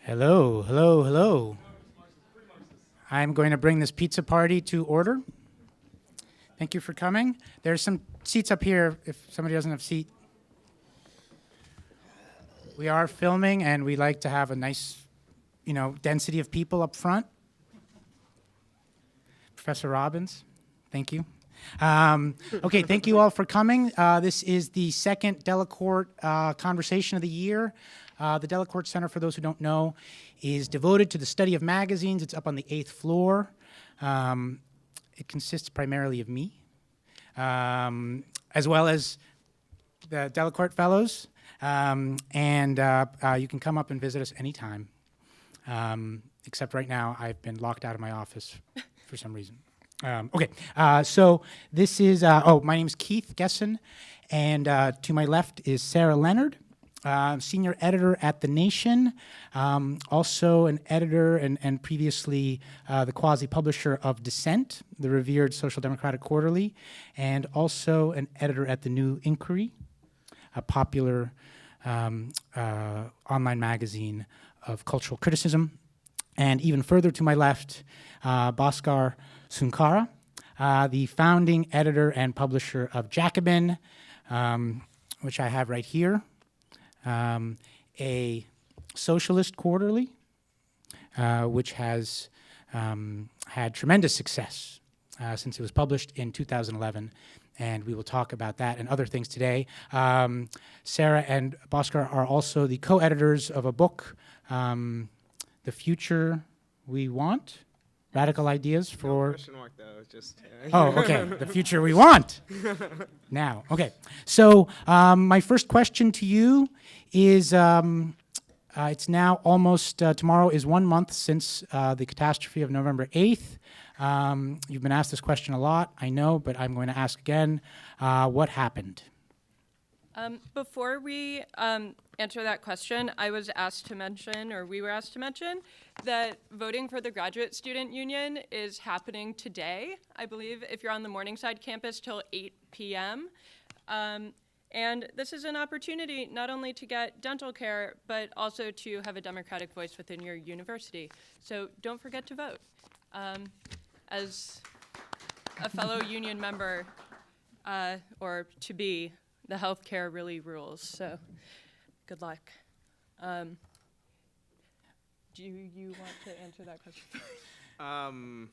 Hello, hello, hello. I'm going to bring this pizza party to order. Thank you for coming. There's some seats up here if somebody doesn't have a seat. We are filming and we like to have a nice, density of people up front. Professor Robbins, thank you. Okay, thank you all for coming. This is the second Delacorte conversation of the year. The Delacorte Center, for those who don't know, is devoted to the study of magazines. It's up on the 8th floor. It consists primarily of me, as well as the Delacorte Fellows. And you can come up and visit us anytime, except right now I've been locked out of my office for some reason. So this is, my name is Keith Gessen, and to my left is Sarah Leonard, senior editor at The Nation, also an editor and previously the quasi-publisher of Dissent, the revered Social Democratic Quarterly, and also an editor at The New Inquiry, a popular online magazine of cultural criticism. And even further to my left, Bhaskar Sunkara, the founding editor and publisher of Jacobin, which I have right here, a socialist quarterly, which has had tremendous success since it was published in 2011. And we will talk about that and other things today. Sarah and Bhaskar are also the co-editors of a book, The Future We Want, Radical Ideas for... No question mark, though. Just, Oh, okay. The future we want. Now, okay. So my first question to you is, it's now almost, tomorrow is 1 month since the catastrophe of November 8th. You've been asked this question a lot, I know, but I'm going to ask again. What happened? Before we answer that question, we were asked to mention that voting for the Graduate Student Union is happening today, I believe, if you're on the Morningside campus till 8 p.m. And this is an opportunity not only to get dental care, but also to have a democratic voice within your university. So don't forget to vote. As a fellow union member, or to be, the healthcare really rules, so good luck. Do you want to answer that question?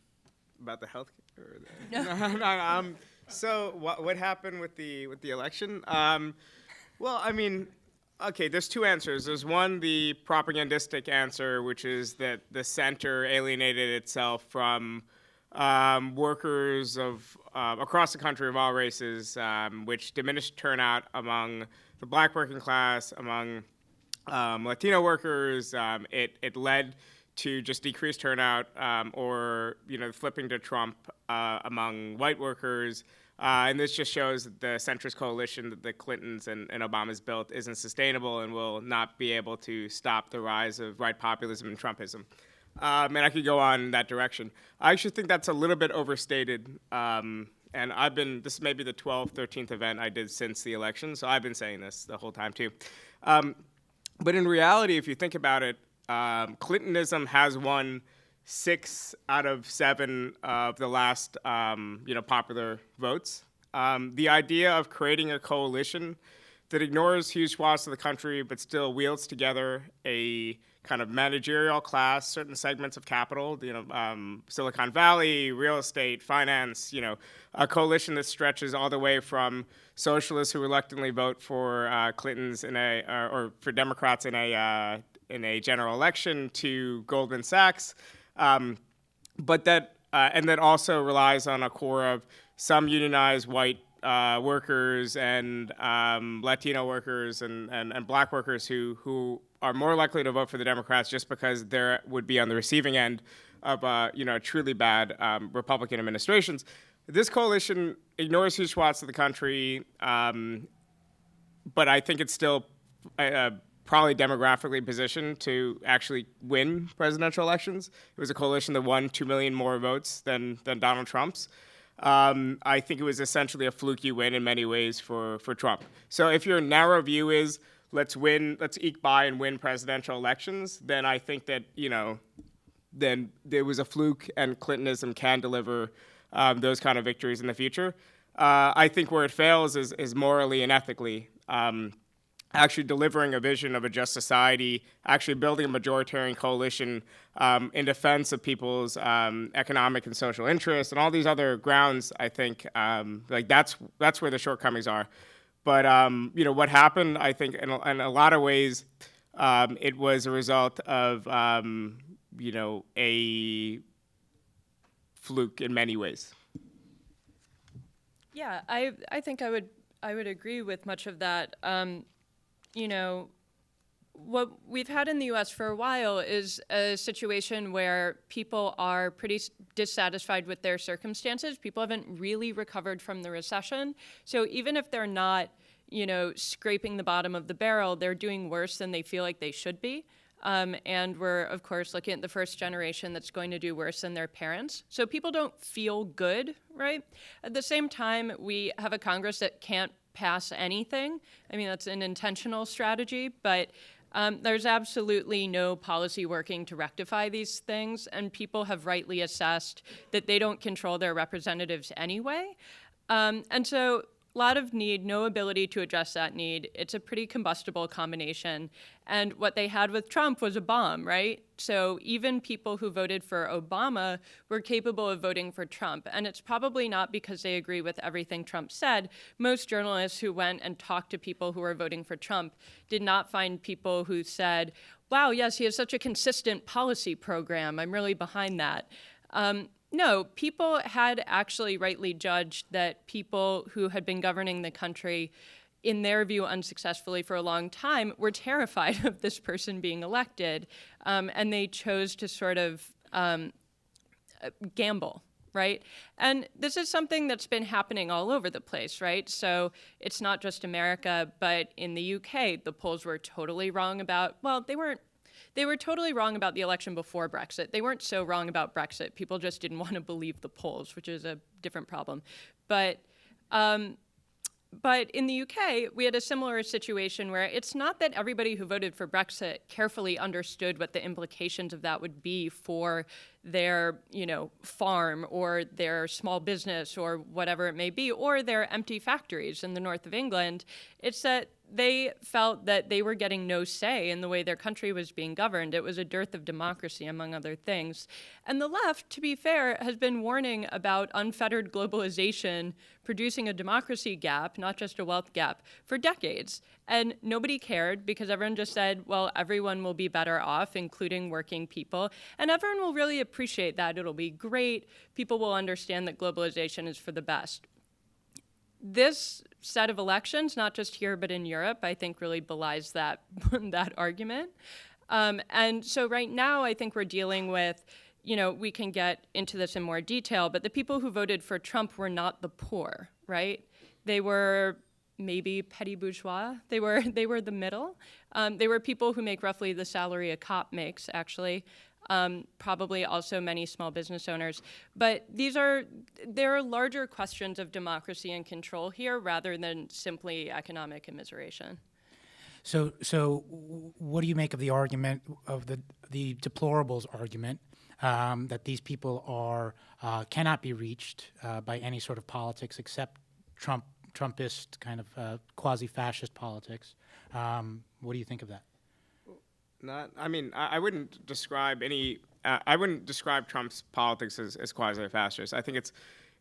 About the health care? No. So what happened with the election? Well, I mean, okay, there's two answers. There's one, the propagandistic answer, which is that the center alienated itself from workers of across the country of all races, which diminished turnout among the black working class, among Latino workers. It led to just decreased turnout, or flipping to Trump among white workers. And this just shows that the centrist coalition that the Clintons and Obamas built isn't sustainable and will not be able to stop the rise of right populism and Trumpism. And I could go on in that direction. I actually think that's a little bit overstated. And this may be the 12th, 13th event I did since the election, so I've been saying this the whole time too. But in reality, if you think about it, Clintonism has won 6 out of 7 of the last, popular votes. The idea of creating a coalition that ignores huge swaths of the country but still wields together a kind of managerial class, certain segments of capital, Silicon Valley, real estate, finance, a coalition that stretches all the way from socialists who reluctantly vote for Clintons or for Democrats in a general election to Goldman Sachs, but that also relies on a core of some unionized white workers and Latino workers and black workers who are more likely to vote for the Democrats just because they would be on the receiving end of truly bad Republican administrations. This coalition ignores huge swaths of the country, but I think it's still probably demographically positioned to actually win presidential elections. It was a coalition that won 2 million more votes than Donald Trump's. I think it was essentially a fluky win in many ways for Trump. So if your narrow view is, let's eke by and win presidential elections, then I think that, then there was a fluke and Clintonism can deliver those kind of victories in the future. I think where it fails is morally and ethically. Actually delivering a vision of a just society, actually building a majoritarian coalition in defense of people's economic and social interests and all these other grounds, I think, that's where the shortcomings are. But, what happened, I think, in a lot of ways, it was a result of, a fluke in many ways. Yeah, I think I would agree with much of that. What we've had in the U.S. for a while is a situation where people are pretty dissatisfied with their circumstances. People haven't really recovered from the recession. So even if they're not, scraping the bottom of the barrel, they're doing worse than they feel like they should be. And we're, of course, looking at the first generation that's going to do worse than their parents. So people don't feel good, right? At the same time, we have a Congress that can't pass anything. I mean, that's an intentional strategy, but there's absolutely no policy working to rectify these things, and people have rightly assessed that they don't control their representatives anyway. And so a lot of need, no ability to address that need. It's a pretty combustible combination. And what they had with Trump was a bomb, right? So even people who voted for Obama were capable of voting for Trump. And it's probably not because they agree with everything Trump said. Most journalists who went and talked to people who were voting for Trump did not find people who said, wow, yes, he has such a consistent policy program. I'm really behind that. No, people had actually rightly judged that people who had been governing the country, in their view, unsuccessfully for a long time, were terrified of this person being elected, and they chose to sort of gamble, right? And this is something that's been happening all over the place, right? So it's not just America, but in the UK, the polls were totally wrong about, well, they were totally wrong about the election before Brexit. They weren't so wrong about Brexit. People just didn't want to believe the polls, which is a different problem. But in the UK, we had a similar situation where it's not that everybody who voted for Brexit carefully understood what the implications of that would be for their, farm or their small business or whatever it may be, or their empty factories in the north of England. It's that they felt that they were getting no say in the way their country was being governed. It was a dearth of democracy, among other things. And the left, to be fair, has been warning about unfettered globalization producing a democracy gap, not just a wealth gap, for decades. And nobody cared because everyone just said, well, everyone will be better off, including working people. And everyone will really appreciate that. It'll be great. People will understand that globalization is for the best. This set of elections, not just here but in Europe, I think really belies that that argument. And so right now, I think we're dealing with, we can get into this in more detail, but the people who voted for Trump were not the poor, right? They were maybe petty bourgeois. They were the middle. They were people who make roughly the salary a cop makes, actually. Probably also many small business owners. But there are larger questions of democracy and control here rather than simply economic immiseration. So what do you make of the argument of the deplorables argument that these people cannot be reached by any sort of politics except Trumpist kind of quasi-fascist politics? What do you think of that? I wouldn't describe I wouldn't describe Trump's politics as quasi-fascist. I think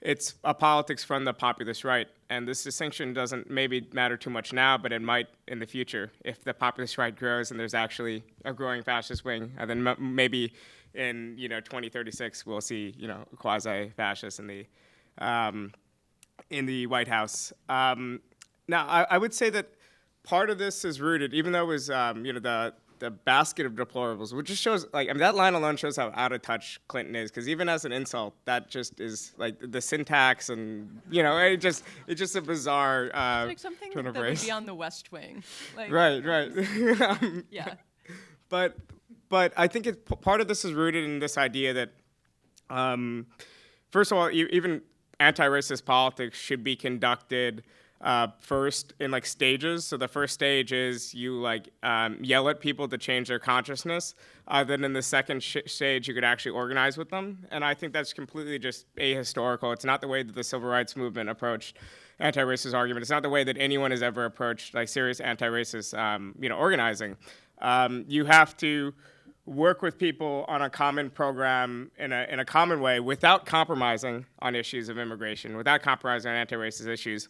it's a politics from the populist right, and this distinction doesn't maybe matter too much now, but it might in the future if the populist right grows and there's actually a growing fascist wing, and then maybe in 2036 we'll see a quasi-fascist in the White House. Now I would say that part of this is rooted, even though it was the basket of deplorables, which just shows, that line alone shows how out of touch Clinton is, because even as an insult, that just is, the syntax and, it's just a bizarre It's like something turn of that would phrase. be on the West Wing. Right. Yeah. But I think part of this is rooted in this idea that, first of all, even anti-racist politics should be conducted first in like stages. So the first stage is you like yell at people to change their consciousness. Then in the second stage, you could actually organize with them. And I think that's completely just ahistorical. It's not the way that the civil rights movement approached anti-racist argument. It's not the way that anyone has ever approached like serious anti-racist, organizing. You have to work with people on a common program in a common way without compromising on issues of immigration, without compromising on anti-racist issues.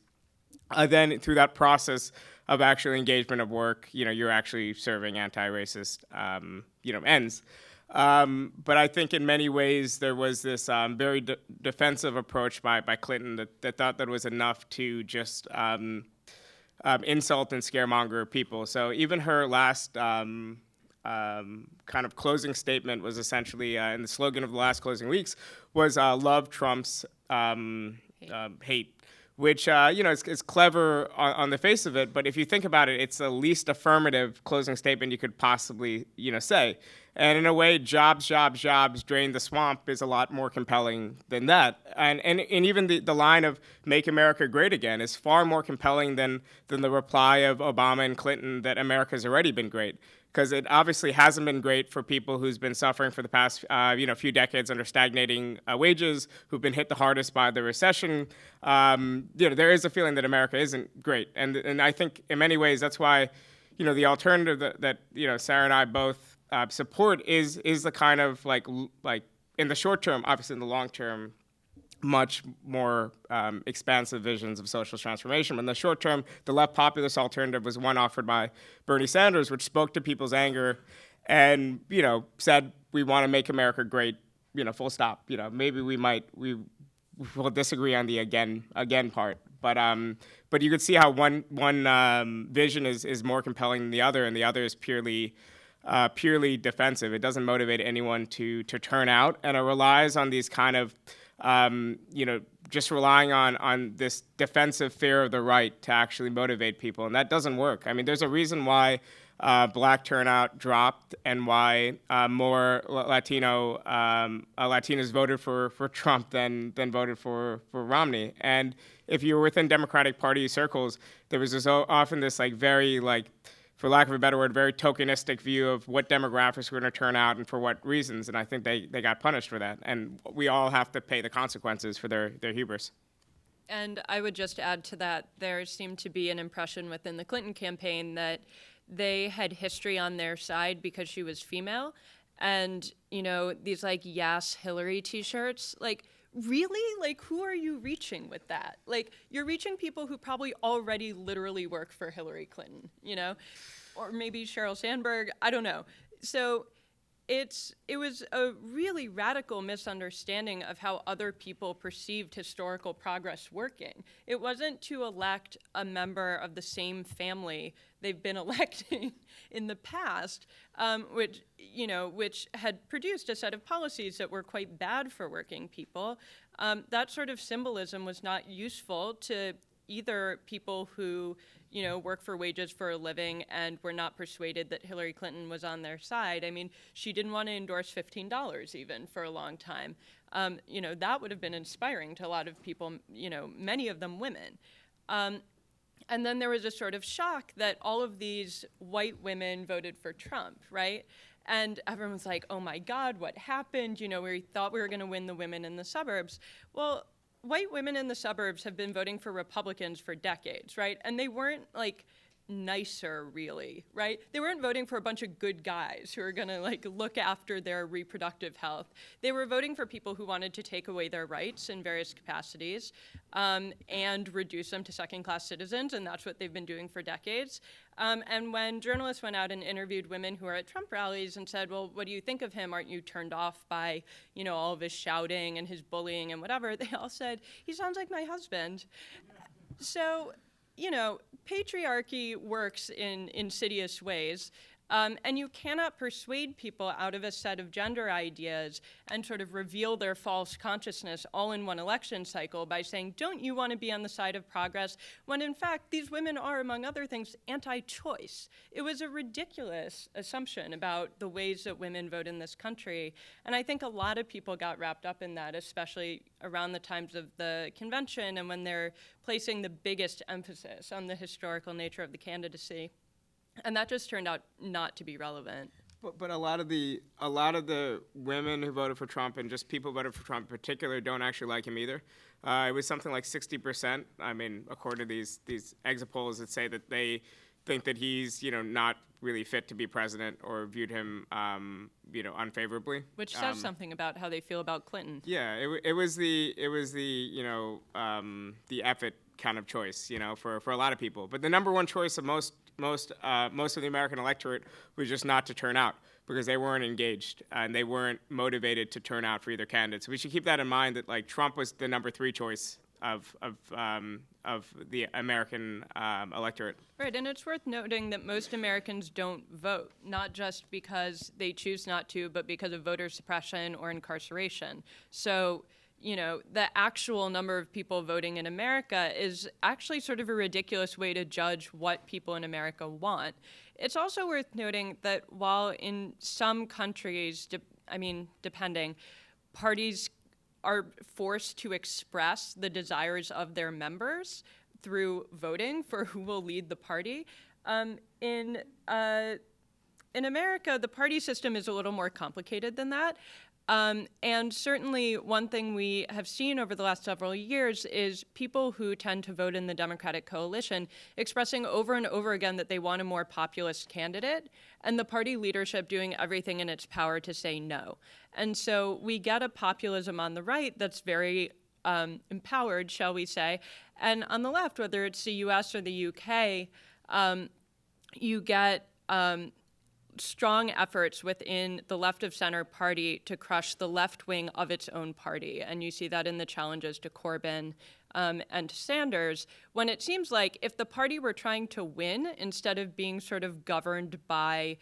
Then through that process of actual engagement of work, you're actually serving anti-racist, ends. But I think in many ways there was this very defensive approach by Clinton that thought that it was enough to just insult and scaremonger people. So even her last kind of closing statement was essentially, and the slogan of the last closing weeks was "Love Trump's hate." Which, is clever on the face of it, but if you think about it, it's the least affirmative closing statement you could possibly, say. And in a way, jobs, jobs, jobs, drain the swamp is a lot more compelling than that. And even the line of "Make America Great Again" is far more compelling than the reply of Obama and Clinton that America's already been great. Because it obviously hasn't been great for people who's been suffering for the past few decades under stagnating wages, who've been hit the hardest by the recession. There is a feeling that America isn't great, and I think in many ways that's why the alternative that Sarah and I both support is the kind of like in the short term, obviously in the long term, much more expansive visions of social transformation. But in the short term, the left populist alternative was one offered by Bernie Sanders, which spoke to people's anger and, said, we want to make America great, full stop. Maybe we will disagree on the again part. But you could see how one vision is more compelling than the other, and the other is purely defensive. It doesn't motivate anyone to turn out, and it relies on these kind of just relying on this defensive fear of the right to actually motivate people, and that doesn't work. I mean, there's a reason why black turnout dropped and why more Latinos voted for Trump than voted for Romney. And if you were within Democratic Party circles, there was often this very for lack of a better word, very tokenistic view of what demographics were going to turn out and for what reasons. And I think they got punished for that. And we all have to pay the consequences for their hubris. And I would just add to that, there seemed to be an impression within the Clinton campaign that they had history on their side because she was female. And, these yes, Hillary t-shirts, really? Who are you reaching with that? You're reaching people who probably already literally work for Hillary Clinton, or maybe Sheryl Sandberg, I don't know. So it was a really radical misunderstanding of how other people perceived historical progress working. It wasn't to elect a member of the same family they've been electing in the past, which had produced a set of policies that were quite bad for working people. That sort of symbolism was not useful to either people who work for wages for a living and were not persuaded that Hillary Clinton was on their side. I mean, she didn't want to endorse $15 even for a long time. That would have been inspiring to a lot of people, many of them women. And then there was a sort of shock that all of these white women voted for Trump, right? And everyone was like, oh my God, what happened? We thought we were going to win the women in the suburbs. Well, white women in the suburbs have been voting for Republicans for decades, right? And they weren't nicer, really, right? They weren't voting for a bunch of good guys who are gonna look after their reproductive health. They were voting for people who wanted to take away their rights in various capacities and reduce them to second-class citizens, and that's what they've been doing for decades. And when journalists went out and interviewed women who are at Trump rallies and said, well, what do you think of him? Aren't you turned off by, all of his shouting and his bullying and whatever? They all said, he sounds like my husband. So, patriarchy works in insidious ways. And you cannot persuade people out of a set of gender ideas and sort of reveal their false consciousness all in one election cycle by saying, don't you want to be on the side of progress, when in fact these women are, among other things, anti-choice. It was a ridiculous assumption about the ways that women vote in this country. And I think a lot of people got wrapped up in that, especially around the times of the convention and when they're placing the biggest emphasis on the historical nature of the candidacy. And that just turned out not to be relevant. But a lot of the women who voted for Trump and just people who voted for Trump in particular don't actually like him either. It was something like 60%. I mean, according to these exit polls that say that they think that he's not really fit to be president or viewed him unfavorably. Which says something about how they feel about Clinton. Yeah, it was the effort kind of choice for a lot of people. But the number one choice of most of the American electorate was just not to turn out because they weren't engaged and they weren't motivated to turn out for either candidate. So we should keep that in mind that like Trump was the number 3 choice of the American electorate. Right, and it's worth noting that most Americans don't vote, not just because they choose not to, but because of voter suppression or incarceration. So, the actual number of people voting in America is actually sort of a ridiculous way to judge what people in America want. It's also worth noting that while in some countries, depending, parties are forced to express the desires of their members through voting for who will lead the party, in America, the party system is a little more complicated than that. And certainly one thing we have seen over the last several years is people who tend to vote in the Democratic coalition expressing over and over again that they want a more populist candidate, and the party leadership doing everything in its power to say no. And so we get a populism on the right that's very empowered, shall we say, and on the left, whether it's the US or the UK, you get strong efforts within the left of center party to crush the left wing of its own party. And you see that in the challenges to Corbyn and to Sanders, when it seems like if the party were trying to win instead of being sort of governed by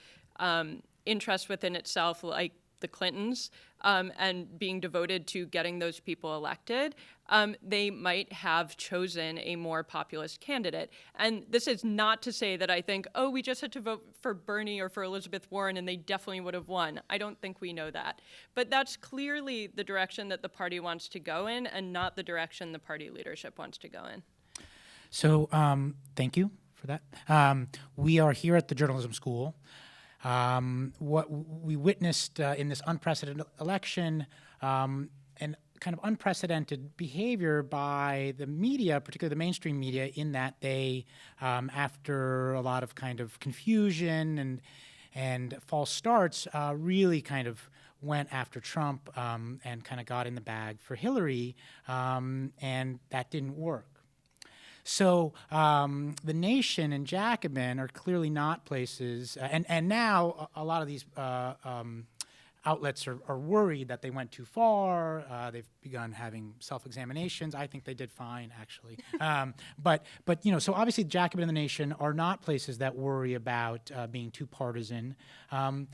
interests within itself, like the Clintons, and being devoted to getting those people elected, they might have chosen a more populist candidate. And this is not to say that I think, we just had to vote for Bernie or for Elizabeth Warren and they definitely would have won. I don't think we know that. But that's clearly the direction that the party wants to go in and not the direction the party leadership wants to go in. So thank you for that. We are here at the journalism school. What we witnessed in this unprecedented election, and kind of unprecedented behavior by the media, particularly the mainstream media, in that they, after a lot of kind of confusion and false starts, really kind of went after Trump and kind of got in the bag for Hillary, and that didn't work. So the Nation and Jacobin are clearly not places, and now a lot of these outlets are worried that they went too far. They've begun having self-examinations. I think they did fine, actually. But so obviously Jacobin and the Nation are not places that worry about being too partisan, and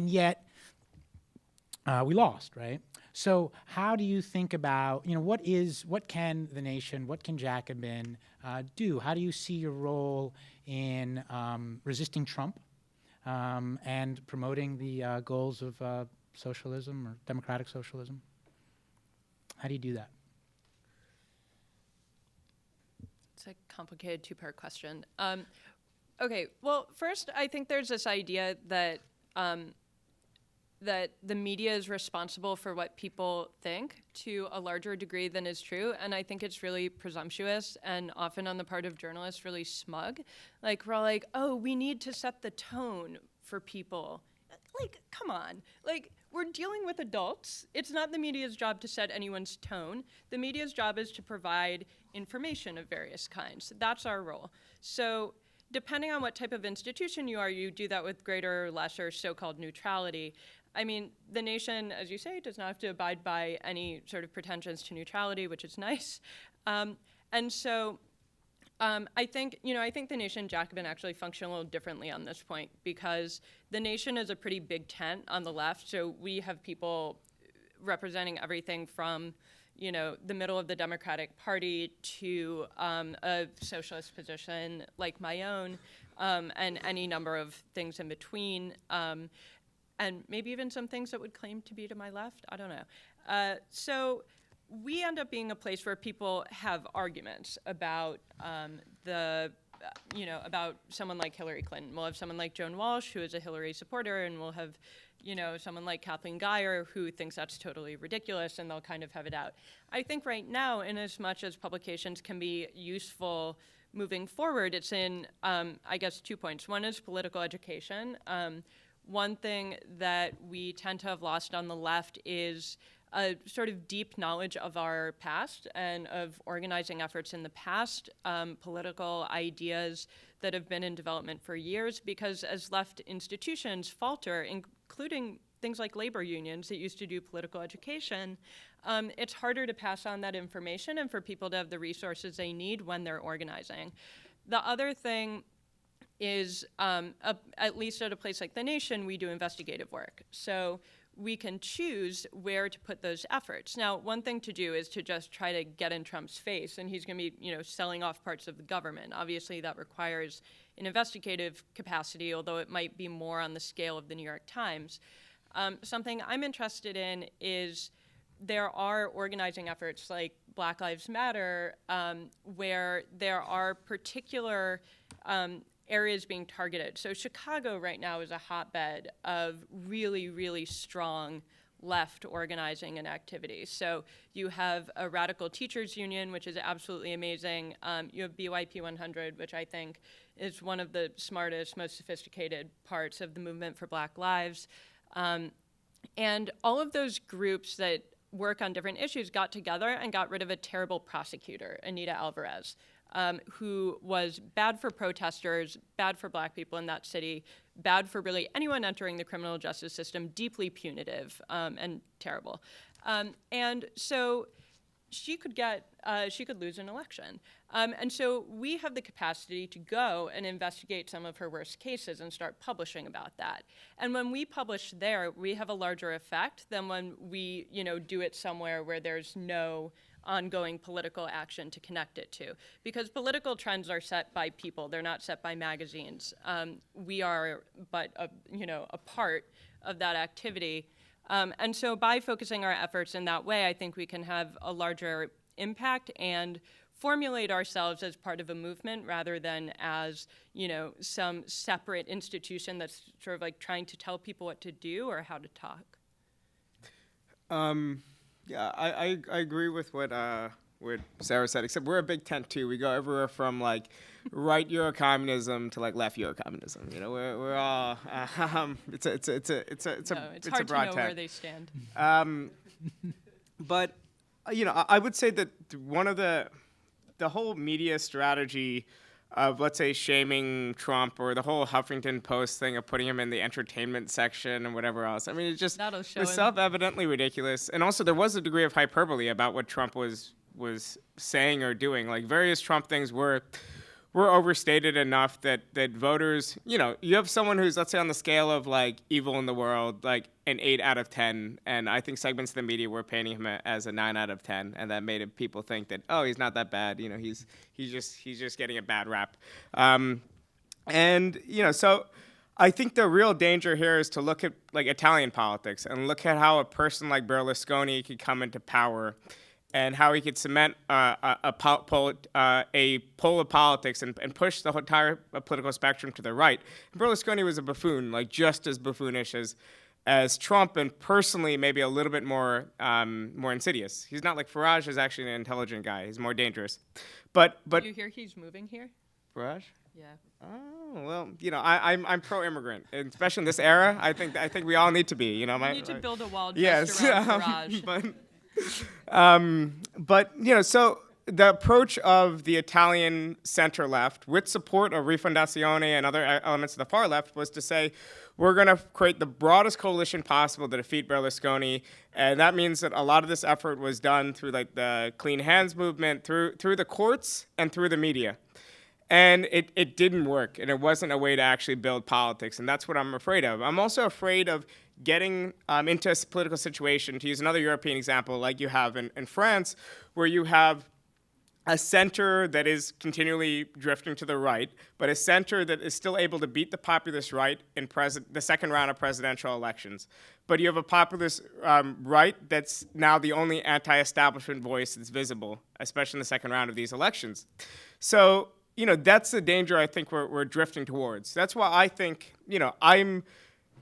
yet we lost, right? So how do you think about, what can the Nation, what can Jacobin do? How do you see your role in resisting Trump and promoting the goals of socialism or democratic socialism? How do you do that? It's a complicated two-part question. Okay, well, first, I think there's this idea that that the media is responsible for what people think to a larger degree than is true, and I think it's really presumptuous and often on the part of journalists really smug. Like, we're all like, we need to set the tone for people. Like, come on. Like, we're dealing with adults. It's not the media's job to set anyone's tone. The media's job is to provide information of various kinds. That's our role. So depending on what type of institution you are, you do that with greater or lesser so-called neutrality. I mean, the Nation, as you say, does not have to abide by any sort of pretensions to neutrality, which is nice. And so I think the Nation and Jacobin actually function a little differently on this point because the Nation is a pretty big tent on the left. So we have people representing everything from, the middle of the Democratic Party to a socialist position like my own, and any number of things in between, and maybe even some things that would claim to be to my left. I don't know. So we end up being a place where people have arguments about about someone like Hillary Clinton. We'll have someone like Joan Walsh, who is a Hillary supporter, and we'll have, someone like Kathleen Geyer, who thinks that's totally ridiculous, and they'll kind of have it out. I think right now, in as much as publications can be useful moving forward, it's in, I guess, 2 points. One is political education. One thing that we tend to have lost on the left is a sort of deep knowledge of our past and of organizing efforts in the past, political ideas that have been in development for years, because as left institutions falter, including things like labor unions that used to do political education, it's harder to pass on that information and for people to have the resources they need when they're organizing. The other thing is, at least at a place like the Nation, we do investigative work. So we can choose where to put those efforts. Now, one thing to do is to just try to get in Trump's face, and he's going to be, selling off parts of the government. Obviously, that requires an investigative capacity, although it might be more on the scale of the New York Times. Something I'm interested in is there are organizing efforts like Black Lives Matter, where there are particular areas being targeted. So Chicago right now is a hotbed of really, really strong left organizing and activity. So you have a radical teachers union, which is absolutely amazing. You have BYP 100, which I think is one of the smartest, most sophisticated parts of the movement for Black Lives. And all of those groups that work on different issues got together and got rid of a terrible prosecutor, Anita Alvarez, who was bad for protesters, bad for Black people in that city, bad for really anyone entering the criminal justice system, deeply punitive and terrible. And so she could lose an election. And so we have the capacity to go and investigate some of her worst cases and start publishing about that. And when we publish there, we have a larger effect than when we, do it somewhere where there's no ongoing political action to connect it to. Because political trends are set by people, they're not set by magazines. We are but a part of that activity. And so by focusing our efforts in that way, I think we can have a larger impact and formulate ourselves as part of a movement rather than as, some separate institution that's sort of like trying to tell people what to do or how to talk. Yeah, I agree with what Sarah said, except we're a big tent too. We go everywhere from like right Eurocommunism to like left Eurocommunism. We're all it's hard a broad to know tent. where they stand. But I would say that one of the whole media strategy of, let's say, shaming Trump, or the whole Huffington Post thing of putting him in the entertainment section and whatever else. I mean, it just That'll show was him. self-evidently ridiculous. And also, there was a degree of hyperbole about what Trump was saying or doing. Like, various Trump things were overstated enough that voters, you have someone who's, let's say, on the scale of like evil in the world, like an 8 out of 10, and I think segments of the media were painting him as a 9 out of 10, and that made people think that, oh, he's not that bad, he's just getting a bad rap, so I think the real danger here is to look at like Italian politics and look at how a person like Berlusconi could come into power, and how he could cement a pole of politics and push the whole entire political spectrum to the right. Berlusconi was a buffoon, like just as buffoonish as Trump, and personally maybe a little bit more insidious. He's not like Farage is actually an intelligent guy. He's more dangerous. But Do you hear he's moving here? Farage? Yeah. Oh well, I'm pro-immigrant, and especially in this era. I think we all need to be. We need to build a wall just yes, around Farage. So the approach of the Italian center left, with support of Rifondazione and other elements of the far left, was to say, we're going to create the broadest coalition possible to defeat Berlusconi, and that means that a lot of this effort was done through like the Clean Hands movement, through the courts and through the media. And it didn't work, and it wasn't a way to actually build politics, and that's what I'm afraid of. I'm also afraid of getting into a political situation, to use another European example, like you have in France, where you have a center that is continually drifting to the right, but a center that is still able to beat the populist right in the second round of presidential elections. But you have a populist right that's now the only anti-establishment voice that's visible, especially in the second round of these elections. So, that's the danger I think we're drifting towards. That's why I think, I'm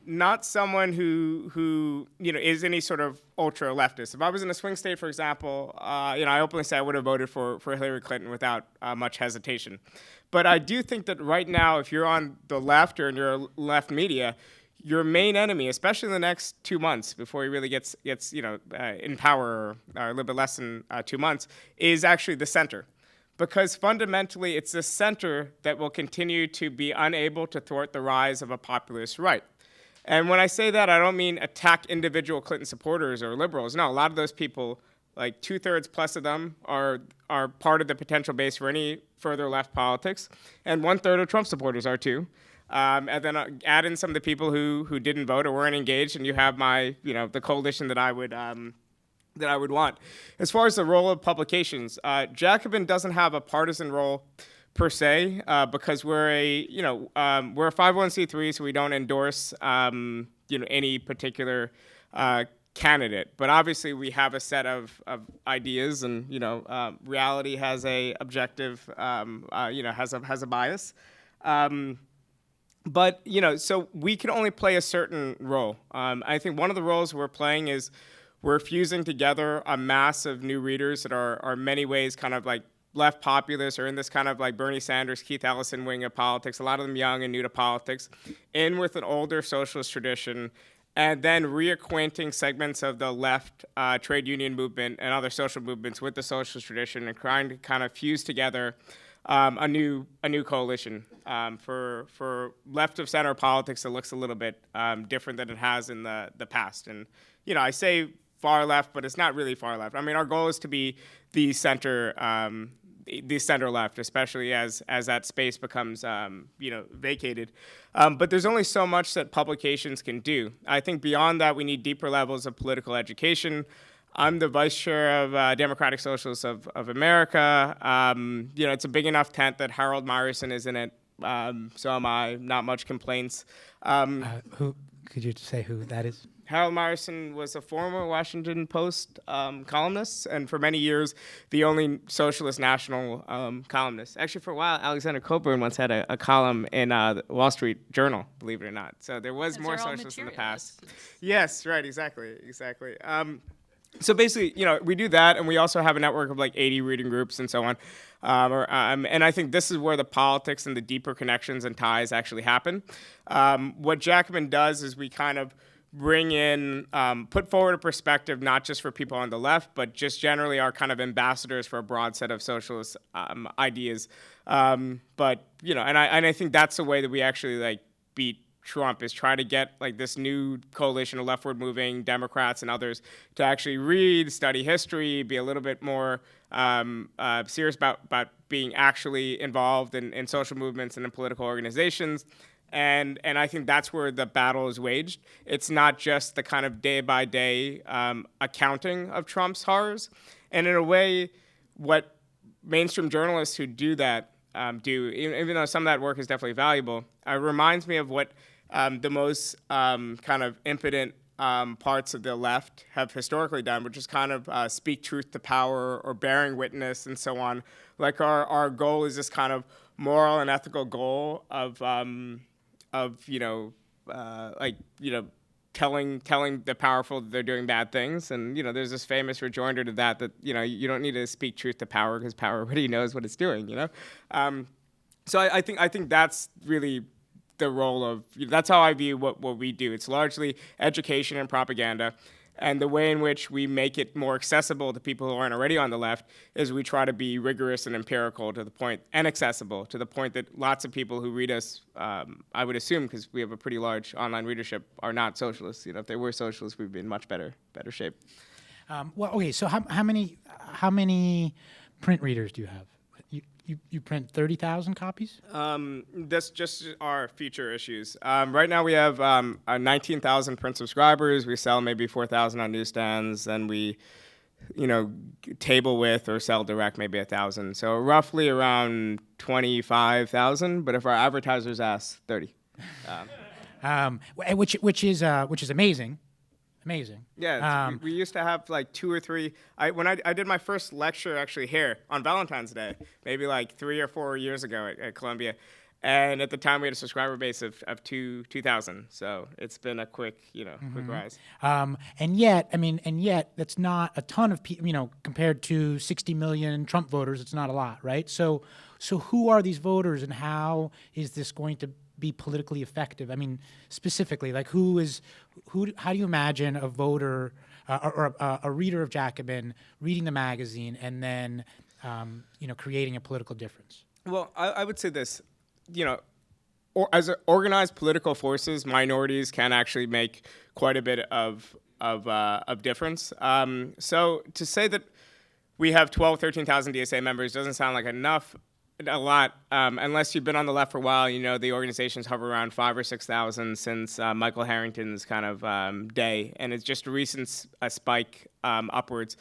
not someone who is any sort of ultra leftist. If I was in a swing state, for example, I openly say I would have voted for Hillary Clinton without much hesitation. But I do think that right now, if you're on the left or in your left media, your main enemy, especially in the next 2 months before he really gets in power, or a little bit less than 2 months, is actually the center. Because fundamentally, it's the center that will continue to be unable to thwart the rise of a populist right. And when I say that, I don't mean attack individual Clinton supporters or liberals. No, a lot of those people, like 2/3 plus of them, are part of the potential base for any further left politics, and 1/3 of Trump supporters are too. And then add in some of the people who didn't vote or weren't engaged, and you have the coalition that I would want. As far as the role of publications, Jacobin doesn't have a partisan role per se, because we're a 501c3, so we don't endorse any particular candidate. But obviously, we have a set of ideas, and reality has a objective, has a bias. But so we can only play a certain role. I think one of the roles we're playing is we're fusing together a mass of new readers that are in many ways kind of like left populists, or in this kind of like Bernie Sanders, Keith Ellison wing of politics, a lot of them young and new to politics, in with an older socialist tradition, and then reacquainting segments of the left trade union movement and other social movements with the socialist tradition, and trying to kind of fuse together a new coalition for left of center politics that looks a little bit different than it has in the past. And I say far left, but it's not really far left. I mean, our goal is to be the center left, especially as that space becomes vacated. But there's only so much that publications can do. I think beyond that, we need deeper levels of political education. I'm the vice chair of Democratic Socialists of America. It's a big enough tent that Harold Meyerson is in it. So am I. Not much complaints. Who could you say who that is? Harold Meyerson was a former Washington Post columnist, and for many years, the only socialist national columnist. Actually, for a while, Alexander Cockburn once had a column in the Wall Street Journal, believe it or not. So there was more socialists in the past. Yes, right, exactly. So basically, we do that, and we also have a network of like 80 reading groups and so on. And I think this is where the politics and the deeper connections and ties actually happen. What Jacobin does is we kind of bring in, put forward a perspective not just for people on the left, but just generally are kind of ambassadors for a broad set of socialist ideas. And I think that's the way that we actually like beat Trump, is try to get like this new coalition of leftward moving Democrats and others to actually read, study history, be a little bit more serious about being actually involved in social movements and in political organizations. And I think that's where the battle is waged. It's not just the kind of day-by-day accounting of Trump's horrors. And in a way, what mainstream journalists who do that do, even though some of that work is definitely valuable, reminds me of what the most kind of impotent parts of the left have historically done, which is kind of speak truth to power or bearing witness and so on. Like our goal is this kind of moral and ethical goal of telling the powerful that they're doing bad things. And there's this famous rejoinder to that you don't need to speak truth to power because power already knows what it's doing. So I think that's really the role of, that's how I view what we do. It's largely education and propaganda. And the way in which we make it more accessible to people who aren't already on the left is we try to be rigorous and empirical to the point, and accessible to the point that lots of people who read us, I would assume, because we have a pretty large online readership, are not socialists. If they were socialists, we'd be in much better shape. Okay. So how many print readers do you have? you print 30,000 copies? That's just our feature issues. Right now we have 19,000 print subscribers. We sell maybe 4,000 on newsstands, and we, table with or sell direct maybe 1,000. So roughly around 25,000. But if our advertisers ask, 30. Which is amazing. Amazing. Yeah, we used to have like 2 or 3. When I did my first lecture actually here on Valentine's Day, maybe like 3 or 4 years ago at Columbia, and at the time we had a subscriber base of 2,000. So it's been a quick rise. And yet that's not a ton of people. Compared to 60 million Trump voters, it's not a lot, right? So who are these voters, and how is this going to be politically effective? I mean, specifically, like who? How do you imagine a voter or a reader of Jacobin reading the magazine and then, creating a political difference? Well, I would say this, as organized political forces, minorities can actually make quite a bit of difference. So to say that we have 13,000 DSA members doesn't sound like a lot, unless you've been on the left for a while. The organizations hover around 5,000 or 6,000 since Michael Harrington's kind of day, and it's just a recent spike upwards.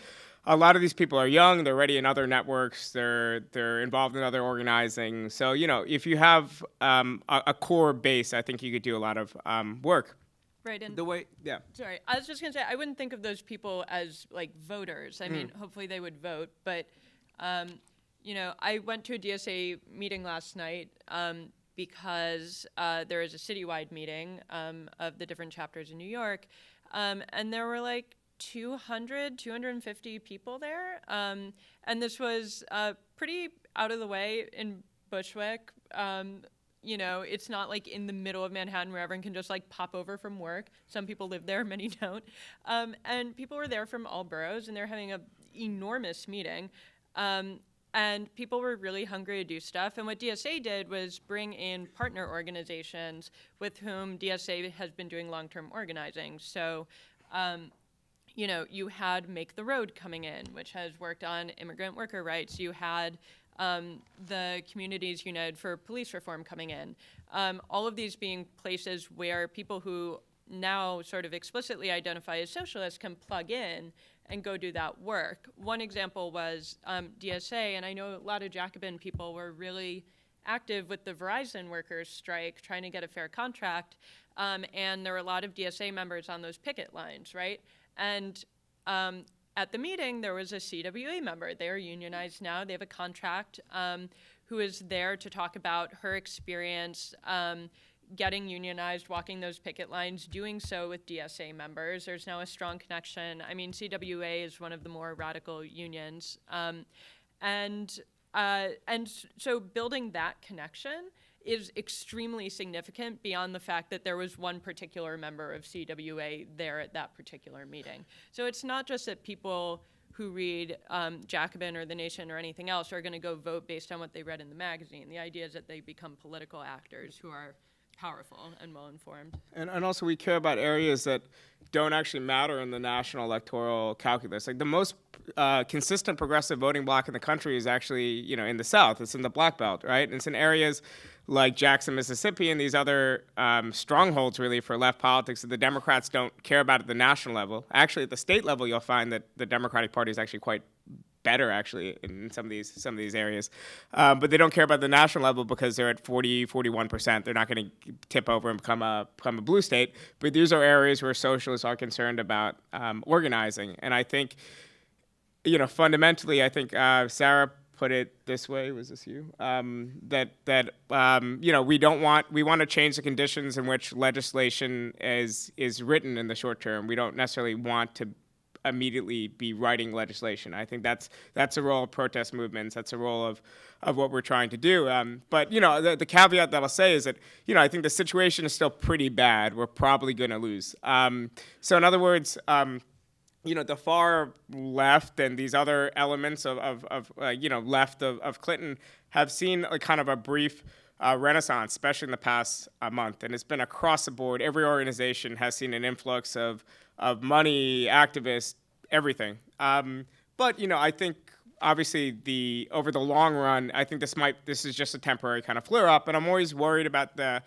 A lot of these people are young. They're already in other networks. They're involved in other organizing. So if you have a core base, I think you could do a lot of work. Right, and yeah. Sorry, I was just gonna say I wouldn't think of those people as like voters. I mean, hopefully they would vote, but. I went to a DSA meeting last night because there is a citywide meeting of the different chapters in New York, and there were like 250 people there, and this was pretty out of the way in Bushwick. It's not like in the middle of Manhattan where everyone can just like pop over from work. Some people live there, many don't, and people were there from all boroughs, and they're having an enormous meeting. And people were really hungry to do stuff. And what DSA did was bring in partner organizations with whom DSA has been doing long-term organizing. So, you had Make the Road coming in, which has worked on immigrant worker rights. You had the Communities United for Police Reform coming in. All of these being places where people who now sort of explicitly identify as socialists can plug in and go do that work. One example was DSA, and I know a lot of Jacobin people were really active with the Verizon workers strike, trying to get a fair contract, and there were a lot of DSA members on those picket lines, right? And at the meeting, there was a CWA member. They are unionized now. They have a contract, who is there to talk about her experience getting unionized, walking those picket lines, doing so with DSA members. There's now a strong connection. I mean, CWA is one of the more radical unions. And so building that connection is extremely significant beyond the fact that there was one particular member of CWA there at that particular meeting. So it's not just that people who read Jacobin or The Nation or anything else are going to go vote based on what they read in the magazine. The idea is that they become political actors who are powerful and well-informed. And also we care about areas that don't actually matter in the national electoral calculus. Like the most consistent progressive voting bloc in the country is actually, in the South. It's in the Black Belt, right? And it's in areas like Jackson, Mississippi, and these other strongholds really for left politics that the Democrats don't care about at the national level. Actually, at the state level, you'll find that the Democratic Party is actually quite better actually in some of these areas, but they don't care about the national level because they're at 41%. They're not going to tip over and become a blue state. But these are areas where socialists are concerned about organizing. And I think, fundamentally, I think Sarah put it this way. Was this you? We want to change the conditions in which legislation is written in the short term. We don't necessarily want to immediately be writing legislation. I think that's a role of protest movements. That's a role of what we're trying to do. But the caveat that I'll say is that I think the situation is still pretty bad. We're probably going to lose. So in other words, the far left and these other elements of left of Clinton have seen a kind of a brief renaissance, especially in the past month, and it's been across the board. Every organization has seen an influx of money, activists, everything. But I think obviously over the long run, I think this is just a temporary kind of flare up, and I'm always worried about the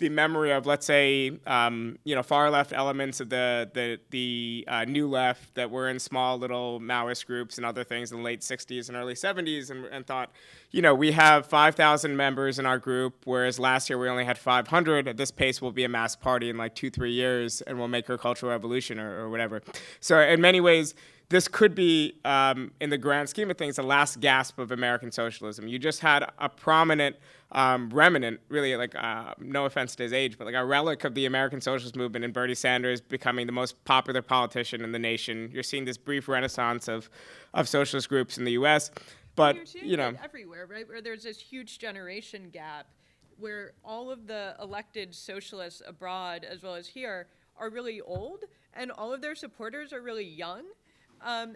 memory of, let's say, far left elements of the new left that were in small little Maoist groups and other things in the late 60s and early 70s, and thought, we have 5,000 members in our group, whereas last year we only had 500. At this pace, we'll be a mass party in like 2-3 years, and we'll make a cultural revolution or whatever. So in many ways, this could be, in the grand scheme of things, the last gasp of American socialism. You just had a prominent remnant, really, like, no offense to his age, but like a relic of the American socialist movement, and Bernie Sanders becoming the most popular politician in the nation. You're seeing this brief renaissance of socialist groups in the U.S., but, You're seeing it everywhere, right? Where there's this huge generation gap where all of the elected socialists abroad, as well as here, are really old, and all of their supporters are really young.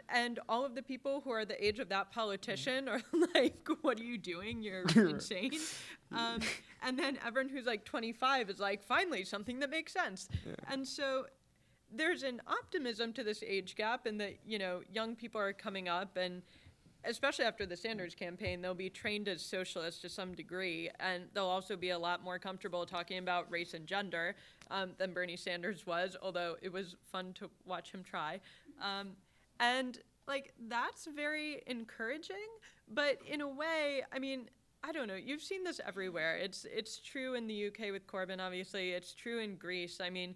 And all of the people who are the age of that politician are like, what are you doing? You're insane. And then everyone who's like 25 is like, finally, something that makes sense. Yeah. And so there's an optimism to this age gap, and that, young people are coming up, and especially after the Sanders campaign, they'll be trained as socialists to some degree, and they'll also be a lot more comfortable talking about race and gender than Bernie Sanders was, although it was fun to watch him try. And like, that's very encouraging, but in a way, I mean, I don't know, you've seen this everywhere. It's true in the UK with Corbyn, obviously. It's true in Greece. I mean,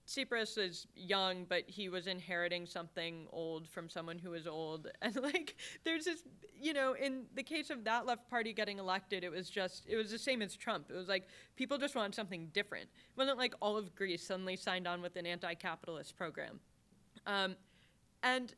Tsipras is young, but he was inheriting something old from someone who was old. And like, there's this, in the case of that left party getting elected, it was the same as Trump. It was like, people just want something different. It wasn't like all of Greece suddenly signed on with an anti-capitalist program. And,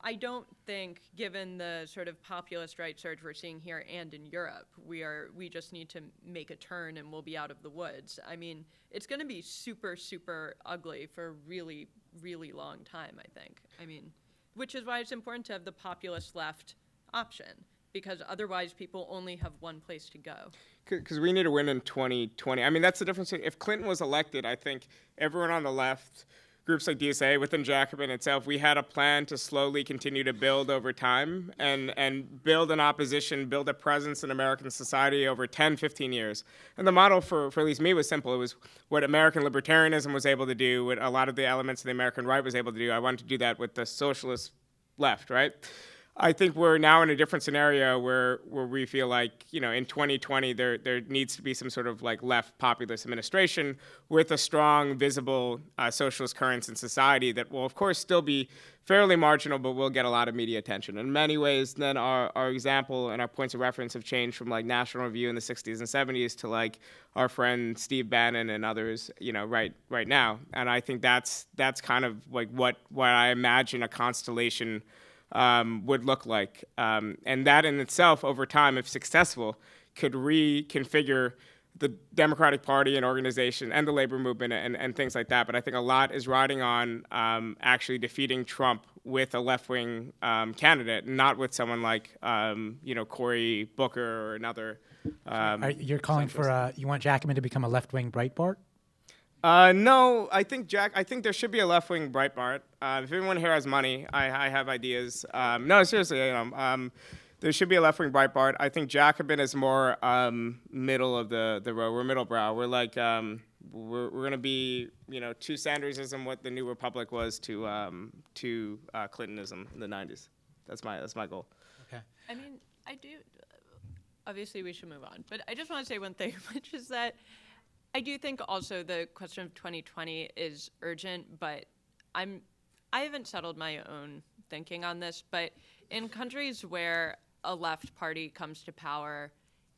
I don't think, given the sort of populist right surge we're seeing here and in Europe, we just need to make a turn and we'll be out of the woods. I mean, it's going to be super, super ugly for a really, really long time, I think. I mean, which is why it's important to have the populist left option, because otherwise people only have one place to go. Because we need to win in 2020. I mean, that's the difference. If Clinton was elected, I think everyone on the left, groups like DSA, within Jacobin itself, we had a plan to slowly continue to build over time and build an opposition, build a presence in American society over 10, 15 years. And the model for at least me was simple. It was what American libertarianism was able to do, what a lot of the elements of the American right was able to do. I wanted to do that with the socialist left, right? I think we're now in a different scenario where we feel like, in 2020, there needs to be some sort of like left populist administration with a strong, visible socialist currents in society that will, of course, still be fairly marginal, but will get a lot of media attention. In many ways, then our example and our points of reference have changed from like National Review in the 60s and 70s to like our friend Steve Bannon and others, right now. And I think that's kind of like what I imagine a constellation would look like. And that in itself, over time, if successful, could reconfigure the Democratic Party and organization and the labor movement and things like that. But I think a lot is riding on actually defeating Trump with a left-wing candidate, not with someone like, Cory Booker or another. You're calling for, you want Jacobin to become a left-wing Breitbart? No, I think there should be a left-wing Breitbart. If anyone here has money, I have ideas. No, seriously, there should be a left-wing Breitbart. I think Jacobin is more middle of the road. We're middle brow. We're like we're gonna be to Sandersism what the New Republic was to Clintonism in the '90s. That's my goal. Okay. I mean, I do. Obviously, we should move on, but I just want to say one thing, which is that I do think also the question of 2020 is urgent, but I haven't settled my own thinking on this, but in countries where a left party comes to power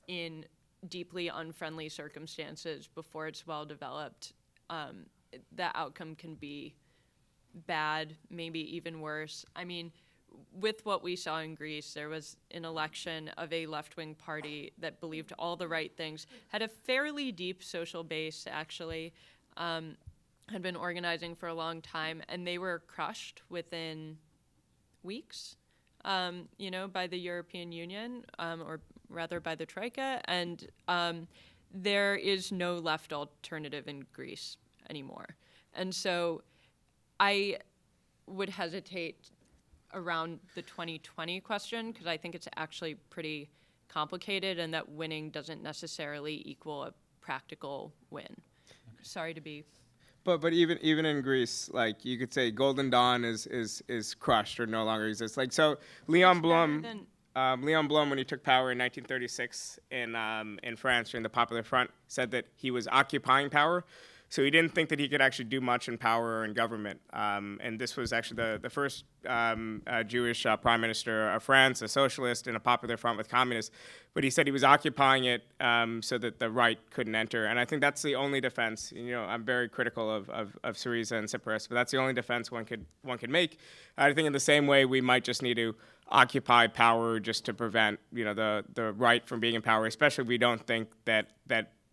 in deeply unfriendly circumstances before it's well developed, the outcome can be bad, maybe even worse. I mean, with what we saw in Greece, there was an election of a left-wing party that believed all the right things, had a fairly deep social base, actually, had been organizing for a long time, and they were crushed within weeks, by the European Union, or rather by the Troika, and there is no left alternative in Greece anymore. And so I would hesitate around the 2020 question, because I think it's actually pretty complicated and that winning doesn't necessarily equal a practical win. Sorry to be. But even in Greece, like you could say Golden Dawn is crushed or no longer exists. Like so, Leon Blum, when he took power in 1936 in France during the Popular Front, said that he was occupying power. So he didn't think that he could actually do much in power or in government. And this was actually the first Jewish prime minister of France, a socialist in a popular front with communists. But he said he was occupying it so that the right couldn't enter. And I think that's the only defense. You know, I'm very critical of Syriza and Tsipras, but that's the only defense one could make. I think in the same way we might just need to occupy power just to prevent the right from being in power, especially if we don't think that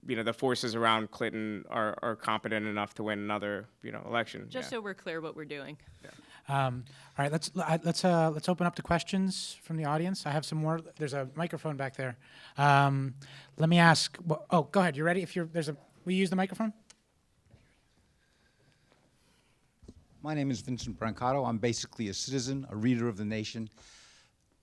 the forces around Clinton are competent enough to win another, election. Just so we're clear what we're doing. All right, let's open up to questions from the audience. I have some more. There's a microphone back there. Let me ask. Go ahead. You ready? Will you use the microphone? My name is Vincent Brancato. I'm basically a citizen, a reader of The Nation.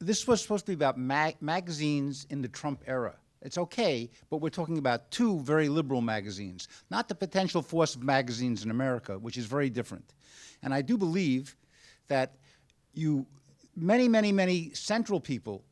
This was supposed to be about magazines in the Trump era. It's okay, but we're talking about two very liberal magazines, not the potential force of magazines in America, which is very different. And I do believe that many central people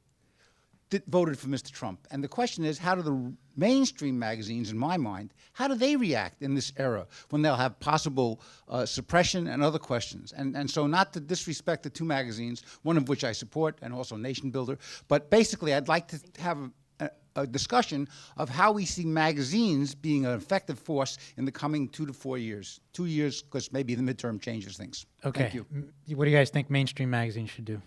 voted for Mr. Trump. And the question is, how do the mainstream magazines, in my mind, how do they react in this era when they'll have possible suppression and other questions? And so not to disrespect the two magazines, one of which I support and also Nation Builder, but basically I'd like to have a discussion of how we see magazines being an effective force in the coming 2 to 4 years. 2 years, because maybe the midterm changes things. Okay. Thank you. What do you guys think mainstream magazines should do?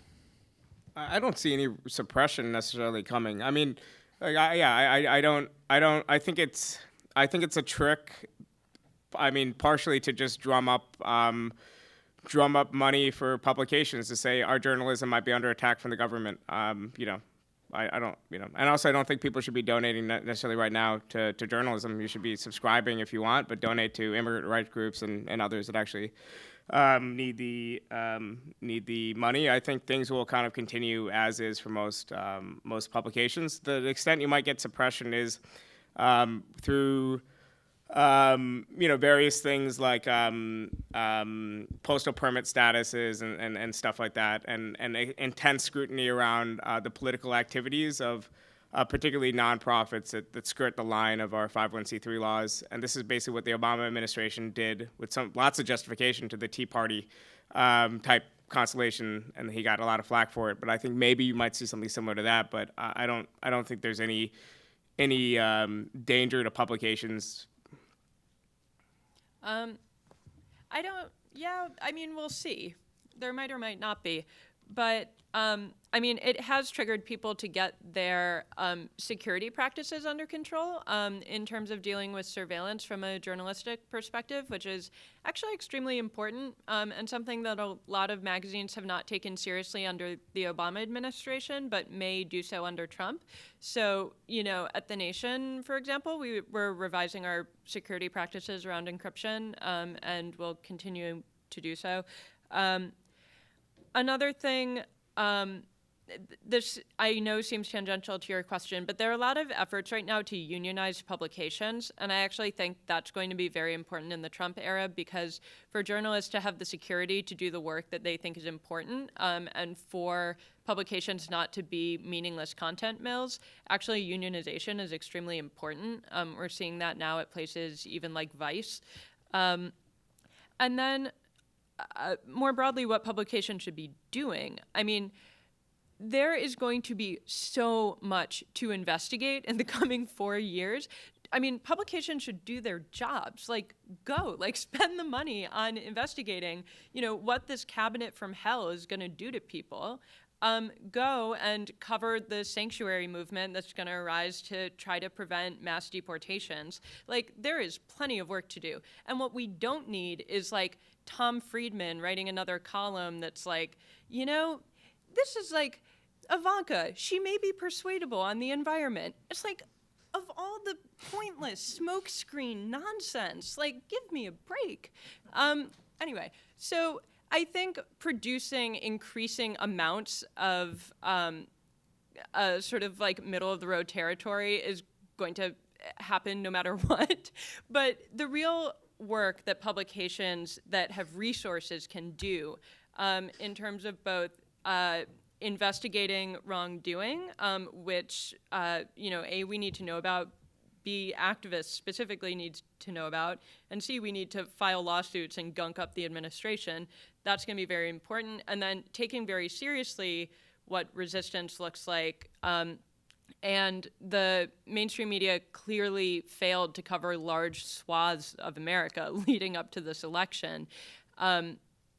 I don't see any suppression necessarily coming. I mean, I don't. I think it's a trick. I mean, partially to just drum up money for publications to say our journalism might be under attack from the government. I don't, and also I don't think people should be donating necessarily right now to journalism. You should be subscribing if you want, but donate to immigrant rights groups and others that actually need the money. I think things will kind of continue as is for most publications. The extent you might get suppression is through various things like postal permit statuses and stuff like that, and intense scrutiny around the political activities of particularly nonprofits that skirt the line of our 501c3 laws. And this is basically what the Obama administration did with lots of justification to the Tea Party type constellation, and he got a lot of flack for it. But I think maybe you might see something similar to that. But I don't think there's any danger to publications. I mean, we'll see. There might or might not be. But, it has triggered people to get their security practices under control in terms of dealing with surveillance from a journalistic perspective, which is actually extremely important and something that a lot of magazines have not taken seriously under the Obama administration, but may do so under Trump. So, at The Nation, for example, we're revising our security practices around encryption and will continue to do so. Another thing, this I know seems tangential to your question, but there are a lot of efforts right now to unionize publications, and I actually think that's going to be very important in the Trump era, because for journalists to have the security to do the work that they think is important, and for publications not to be meaningless content mills, actually unionization is extremely important. We're seeing that now at places even like Vice. And then more broadly, what publications should be doing. I mean, there is going to be so much to investigate in the coming 4 years. I mean, publications should do their jobs. Spend the money on investigating, what this cabinet from hell is going to do to people. Go and cover the sanctuary movement that's going to arise to try to prevent mass deportations. There is plenty of work to do. And what we don't need is, Tom Friedman writing another column that's this is Ivanka, she may be persuadable on the environment. It's of all the pointless smokescreen nonsense, give me a break. Anyway, so I think producing increasing amounts of sort of like middle of the road territory is going to happen no matter what. But the real work that publications that have resources can do in terms of both investigating wrongdoing, which, we need to know about, B, activists specifically need to know about, and C, we need to file lawsuits and gunk up the administration. That's going to be very important. And then taking very seriously what resistance looks like. And the mainstream media clearly failed to cover large swaths of America leading up to this election,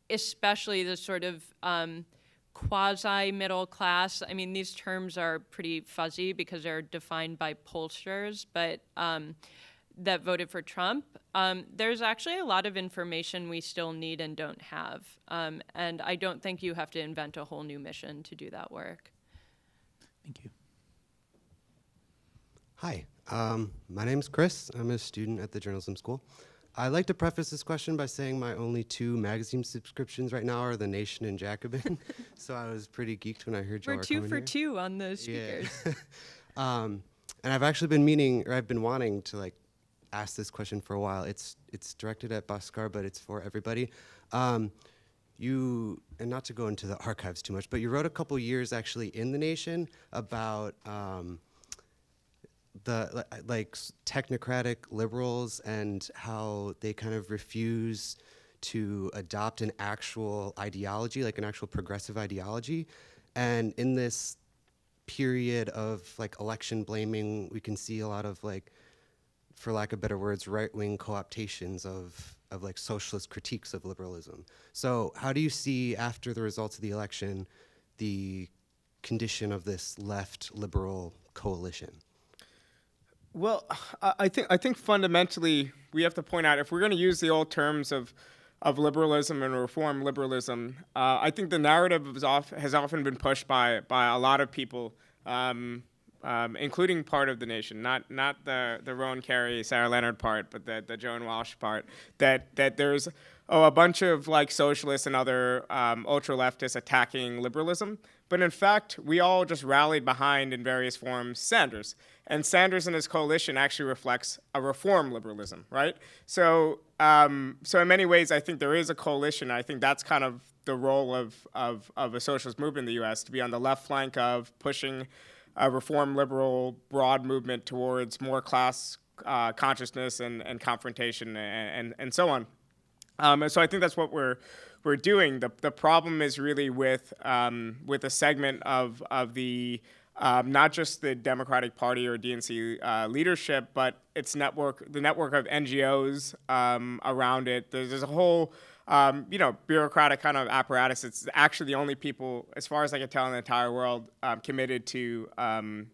especially the sort of quasi-middle class. I mean, these terms are pretty fuzzy because they're defined by pollsters, but that voted for Trump. There's actually a lot of information we still need and don't have. And I don't think you have to invent a whole new mission to do that work. Thank you. Hi, my name's Chris. I'm a student at the journalism school. I'd like to preface this question by saying my only 2 magazine subscriptions right now are The Nation and Jacobin. So I was pretty geeked when I heard y'all We're were 2 coming for here. 2 on the speakers. Yeah. And I've actually been wanting to ask this question for a while. It's directed at Bhaskar, but it's for everybody. You, and not to go into the archives too much, but you wrote a couple years actually in The Nation about the technocratic liberals and how they kind of refuse to adopt an actual ideology, like an actual progressive ideology. And in this period of election blaming, we can see a lot of for lack of better words, right-wing co-optations of socialist critiques of liberalism. So how do you see, after the results of the election, the condition of this left liberal coalition? Well, I think fundamentally we have to point out, if we're going to use the old terms of liberalism and reform liberalism, I think the narrative has often been pushed by a lot of people, including part of The Nation, not the Rowan Carey, Sarah Leonard part, but the Joan Walsh part, that there's a bunch of socialists and other ultra leftists attacking liberalism. But in fact, we all just rallied behind, in various forms, Sanders. And Sanders and his coalition actually reflects a reform liberalism, right? So in many ways, I think there is a coalition. I think that's kind of the role of a socialist movement in the U.S., to be on the left flank of pushing a reform liberal broad movement towards more class consciousness and confrontation and so on. And so I think that's what we're doing. The problem is really with a segment of the not just the Democratic Party or DNC leadership, but the network of NGOs around it. There's a whole bureaucratic kind of apparatus. It's actually the only people, as far as I can tell, in the entire world committed to kind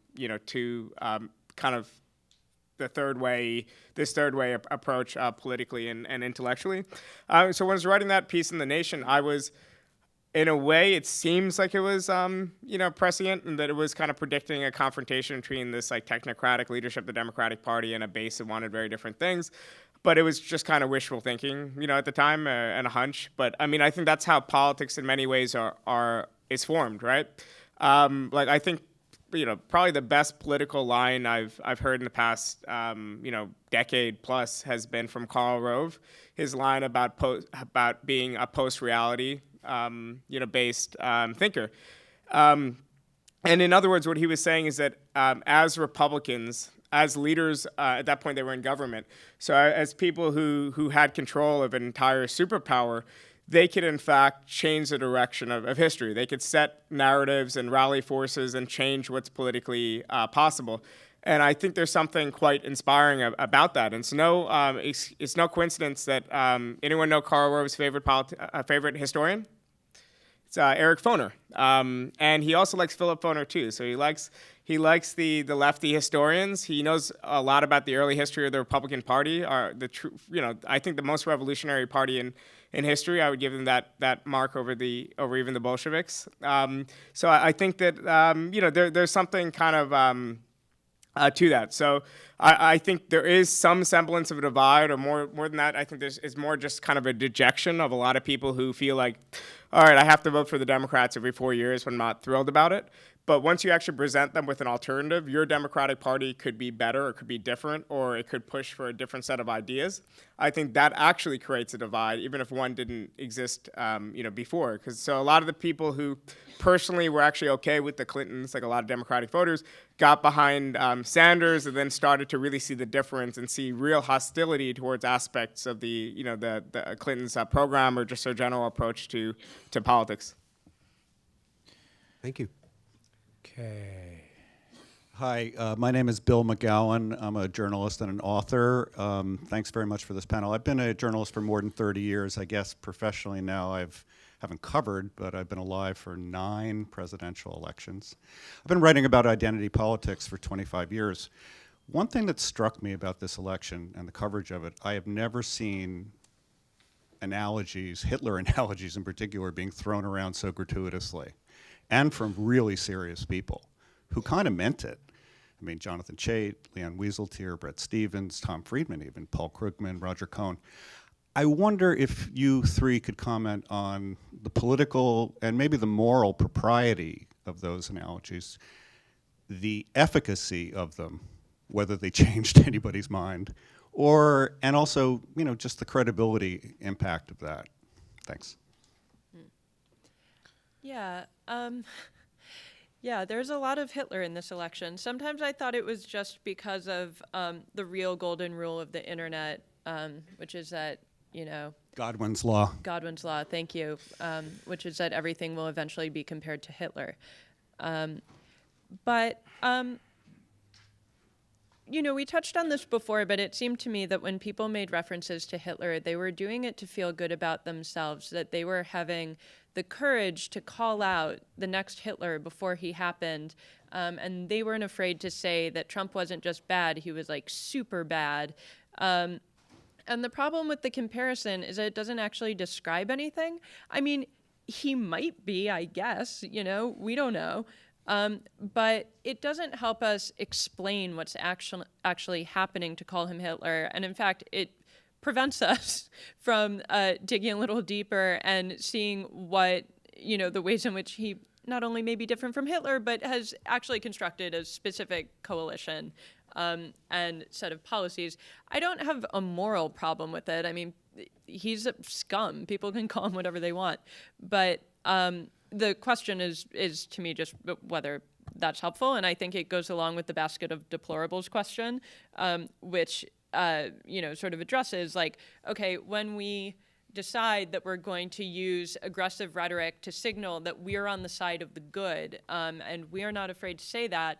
of this third way approach politically and intellectually. So when I was writing that piece in The Nation, I was, in a way, it seems like it was, prescient, and that it was kind of predicting a confrontation between this technocratic leadership of the Democratic Party and a base that wanted very different things. But it was just kind of wishful thinking, at the time, and a hunch. But I mean, I think that's how politics, in many ways, is formed, right? I think, probably the best political line I've heard in the past, decade plus has been from Karl Rove. His line about being a post-reality, based thinker. And in other words, what he was saying is that as Republicans, as leaders, at that point they were in government, so as people who had control of an entire superpower, they could in fact change the direction of history. They could set narratives and rally forces and change what's politically possible. And I think there's something quite inspiring about that. And it's no coincidence that anyone know Karl Rove's favorite historian? It's Eric Foner, and he also likes Philip Foner too. So he likes the lefty historians. He knows a lot about the early history of the Republican Party. I think the most revolutionary party in history. I would give them that mark over even the Bolsheviks. So I think that there's something kind of to that. So I think there is some semblance of a divide, or more than that, I think it's more just kind of a dejection of a lot of people who feel like, all right, I have to vote for the Democrats every 4 years when I'm not thrilled about it. But once you actually present them with an alternative, your Democratic Party could be better, or could be different, or it could push for a different set of ideas. I think that actually creates a divide, even if one didn't exist, before. Because so a lot of the people who personally were actually okay with the Clintons, like a lot of Democratic voters, got behind Sanders, and then started to really see the difference and see real hostility towards aspects of the Clintons' program, or just their general approach to politics. Thank you. Okay. Hi, my name is Bill McGowan. I'm a journalist and an author. Thanks very much for this panel. I've been a journalist for more than 30 years. I guess professionally now haven't covered, but I've been alive for 9 presidential elections. I've been writing about identity politics for 25 years. One thing that struck me about this election and the coverage of it, I have never seen analogies, Hitler analogies in particular, being thrown around so gratuitously, and from really serious people who kind of meant it. I mean, Jonathan Chait, Leon Wieseltier, Bret Stephens, Tom Friedman even, Paul Krugman, Roger Cohn. I wonder if you 3 could comment on the political and maybe the moral propriety of those analogies, the efficacy of them, whether they changed anybody's mind, and also, just the credibility impact of that. Thanks. Yeah. Yeah, there's a lot of Hitler in this election. Sometimes I thought it was just because of the real golden rule of the internet, which is that, Godwin's Law. Godwin's Law, thank you, which is that everything will eventually be compared to Hitler. We touched on this before, but it seemed to me that when people made references to Hitler, they were doing it to feel good about themselves, that they were having the courage to call out the next Hitler before he happened. And they weren't afraid to say that Trump wasn't just bad, he was like super bad. And the problem with the comparison is that it doesn't actually describe anything. I mean, he might be, I guess, we don't know. But it doesn't help us explain what's actually happening to call him Hitler. And in fact, it prevents us from digging a little deeper and seeing what, the ways in which he not only may be different from Hitler, but has actually constructed a specific coalition and set of policies. I don't have a moral problem with it. I mean, he's a scum. People can call him whatever they want. But the question is to me just whether that's helpful, and I think it goes along with the basket of deplorables question, which sort of addresses like, okay, when we decide that we're going to use aggressive rhetoric to signal that we're on the side of the good, and we are not afraid to say that,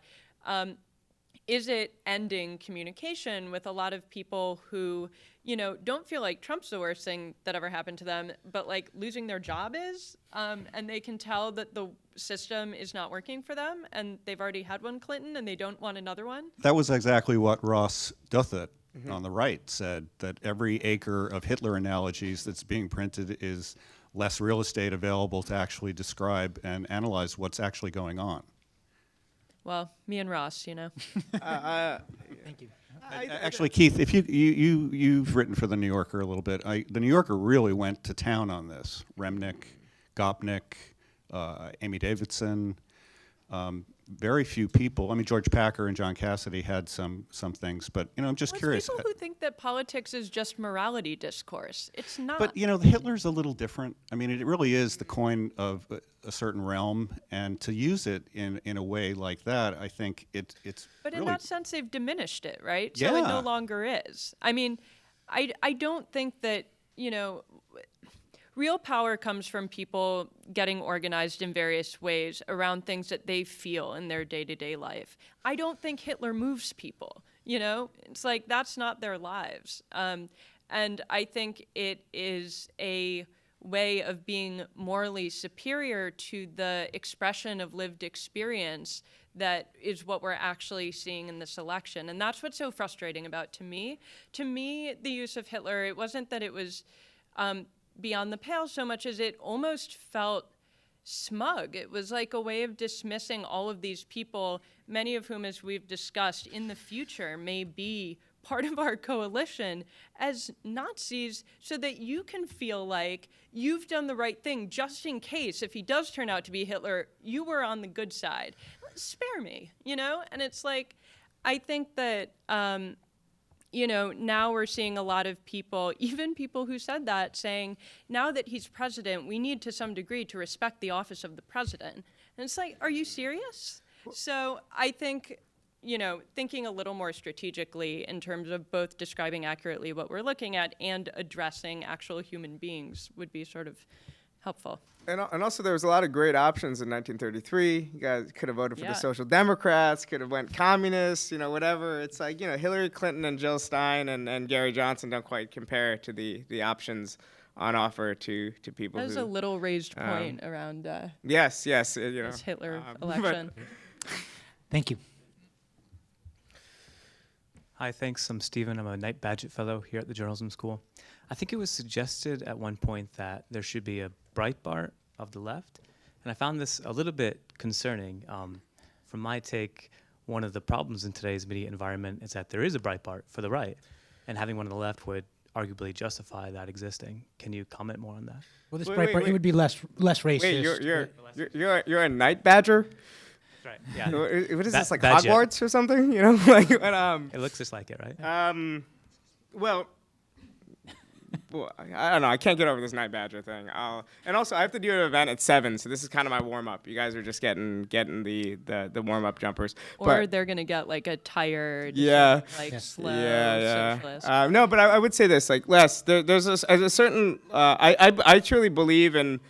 is it ending communication with a lot of people who, don't feel like Trump's the worst thing that ever happened to them, but like losing their job is, and they can tell that the system is not working for them, and they've already had one Clinton, and they don't want another one? That was exactly what Ross Douthat on the right said, that every acre of Hitler analogies that's being printed is less real estate available to actually describe and analyze what's actually going on. Well, me and Ross, Thank you. Actually, Keith, if you've written for the New Yorker a little bit. The New Yorker really went to town on this. Remnick, Gopnik, Amy Davidson. Very few people. I mean, George Packer and John Cassidy had some things, but I'm just curious. People who think that politics is just morality discourse. It's not. But Hitler's a little different. I mean, it really is the coin of a certain realm, and to use it in a way like that, I think it's. But really, in that sense, they've diminished it, right? Yeah. So it no longer is. I mean, I don't think that real power comes from people getting organized in various ways around things that they feel in their day-to-day life. I don't think Hitler moves people, It's like that's not their lives. And I think it is a way of being morally superior to the expression of lived experience that is what we're actually seeing in this election. And that's what's so frustrating about to me. To me, the use of Hitler, it wasn't that it was beyond the pale so much as it almost felt smug. It was like a way of dismissing all of these people, many of whom, as we've discussed, in the future may be part of our coalition, as Nazis, so that you can feel like you've done the right thing just in case, if he does turn out to be Hitler, you were on the good side. Spare me, you know? And it's like, I think that, you know, now we're seeing a lot of people, even people who said that, saying, now that he's president, we need to some degree to respect the office of the president. And it's like, are you serious? So I think, you know, thinking a little more strategically in terms of both describing accurately what we're looking at and addressing actual human beings would be sort of helpful. And also there was a lot of great options in 1933. You guys could have voted for Yeah. the Social Democrats, could have went communists, you know, whatever. It's like, you know, Hillary Clinton and Jill Stein and Gary Johnson don't quite compare to the options on offer to people That was who... a little raised point around Yes, you know. this Hitler but- election. Thank you. Hi, thanks. I'm Stephen. I'm a Knight Badgett Fellow here at the Journalism School. I think it was suggested at one point that there should be a Breitbart of the left, and I found this a little bit concerning. From my take, one of the problems in today's media environment is that there is a Breitbart for the right, and having one on the left would arguably justify that existing. Can you comment more on that? Well, this Wait, Breitbart, wait. it would be less racist. Wait, you're a night badger? Right. Yeah. What is this, like Badgett. Hogwarts or something? You know, like, but, It looks just like it, right? well, I don't know. I can't get over this night badger thing. And also, I have to do an event at 7, so this is kind of my warm up. You guys are just getting the warm up jumpers. Or But they're gonna get like a tired, Yeah. like Yes. slow yeah. socialist. No, but I would say this, like, Les, there's a certain. I truly believe in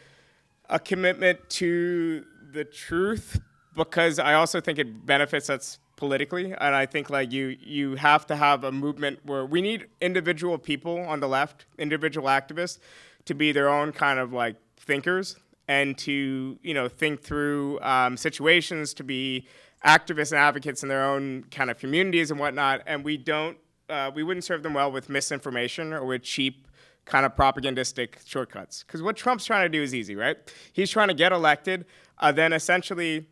a commitment to the truth, because I also think it benefits us politically, and I think like you have to have a movement where we need individual people on the left, individual activists, to be their own kind of like thinkers and to, you know, think through situations, to be activists and advocates in their own kind of communities and whatnot. And we wouldn't serve them well with misinformation or with cheap kind of propagandistic shortcuts. Because what Trump's trying to do is easy, right? He's trying to get elected, then essentially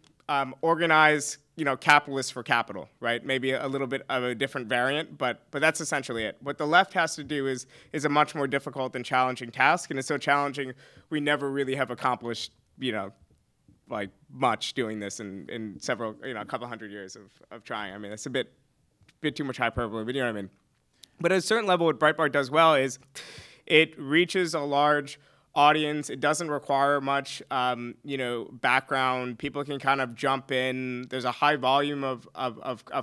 organize, you know, capitalists for capital, right? Maybe a little bit of a different variant, but that's essentially it. What the left has to do is a much more difficult and challenging task, and it's so challenging we never really have accomplished, you know, like much doing this in several, you know, a couple hundred years of trying. I mean, it's a bit too much hyperbole, but you know what I mean. But at a certain level, what Breitbart does well is it reaches a large audience. It doesn't require much, you know, background. People can kind of jump in. There's a high volume of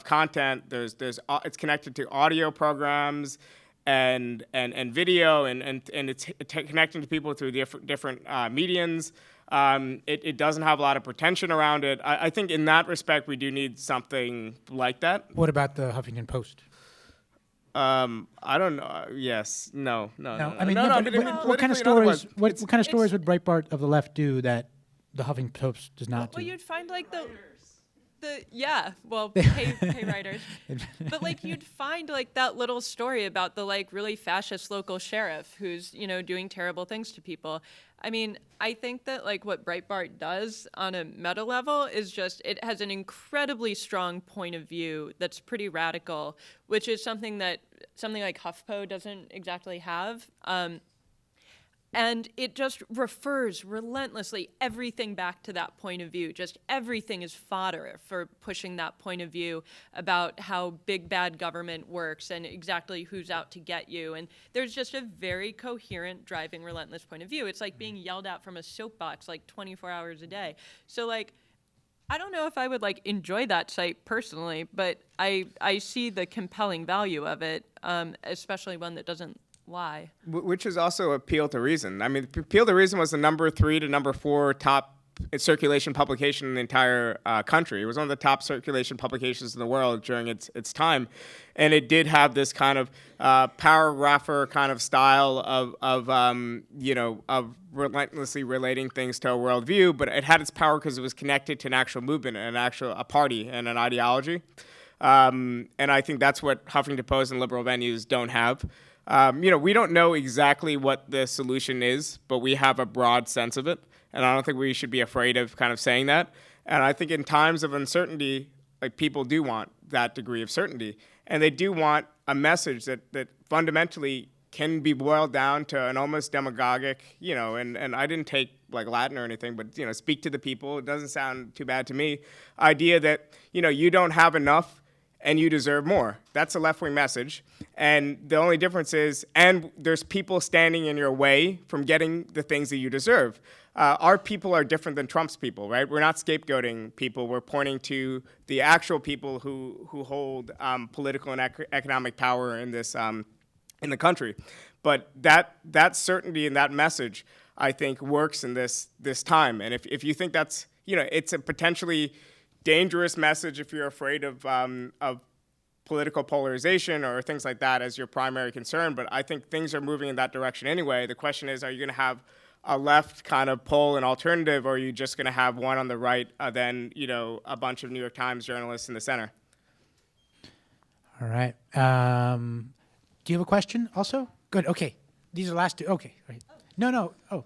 content. It's connected to audio programs and video, and it's connecting to people through different mediums. It doesn't have a lot of pretension around it. I think in that respect, we do need something like that. What about the Huffington Post? I don't know. Yes. No. I mean, what kind of stories? What kind of stories would Breitbart of the left do that the Huffington Post does not do? Well, you'd find like pay writers. But like you'd find like that little story about the like really fascist local sheriff who's, you know, doing terrible things to people. I mean, I think that like what Breitbart does on a meta level is just it has an incredibly strong point of view that's pretty radical, which is something like HuffPo doesn't exactly have. And it just refers relentlessly everything back to that point of view. Just everything is fodder for pushing that point of view about how big bad government works and exactly who's out to get you. And there's just a very coherent, driving, relentless point of view. It's like being yelled at from a soapbox like 24 hours a day. So like, I don't know if I would like enjoy that site personally, but I see the compelling value of it, especially one that doesn't lie. Which is also Appeal to Reason. I mean, Appeal to Reason was the number 3 to number 4 top circulation publication in the entire country. It was one of the top circulation publications in the world during its time, and it did have this kind of paragrapher kind of style of relentlessly relating things to a worldview. But it had its power because it was connected to an actual movement, a party, and an ideology. And I think that's what Huffington Post and liberal venues don't have. We don't know exactly what the solution is, but we have a broad sense of it. and I don't think we should be afraid of kind of saying that. And I think in times of uncertainty, like, people do want that degree of certainty, and they do want a message that fundamentally can be boiled down to an almost demagogic, and I didn't take like Latin or anything, but speak to the people. It doesn't sound too bad to me. Idea that you don't have enough and you deserve more. That's a left-wing message, and the only difference is, and there's people standing in your way from getting the things that you deserve. Our people are different than Trump's people, right? We're not scapegoating people. We're pointing to the actual people who hold political and economic power in this in the country. But that certainty and that message, I think, works in this time. And if you think that's it's a potentially dangerous message if you're afraid of political polarization or things like that as your primary concern. But I think things are moving in that direction anyway. The question is, are you going to have a left kind of poll and alternative, or are you just going to have one on the right, then a bunch of New York Times journalists in the center? All right. Do you have a question also? Good. Okay. These are the last two. Okay. Right. No. Oh.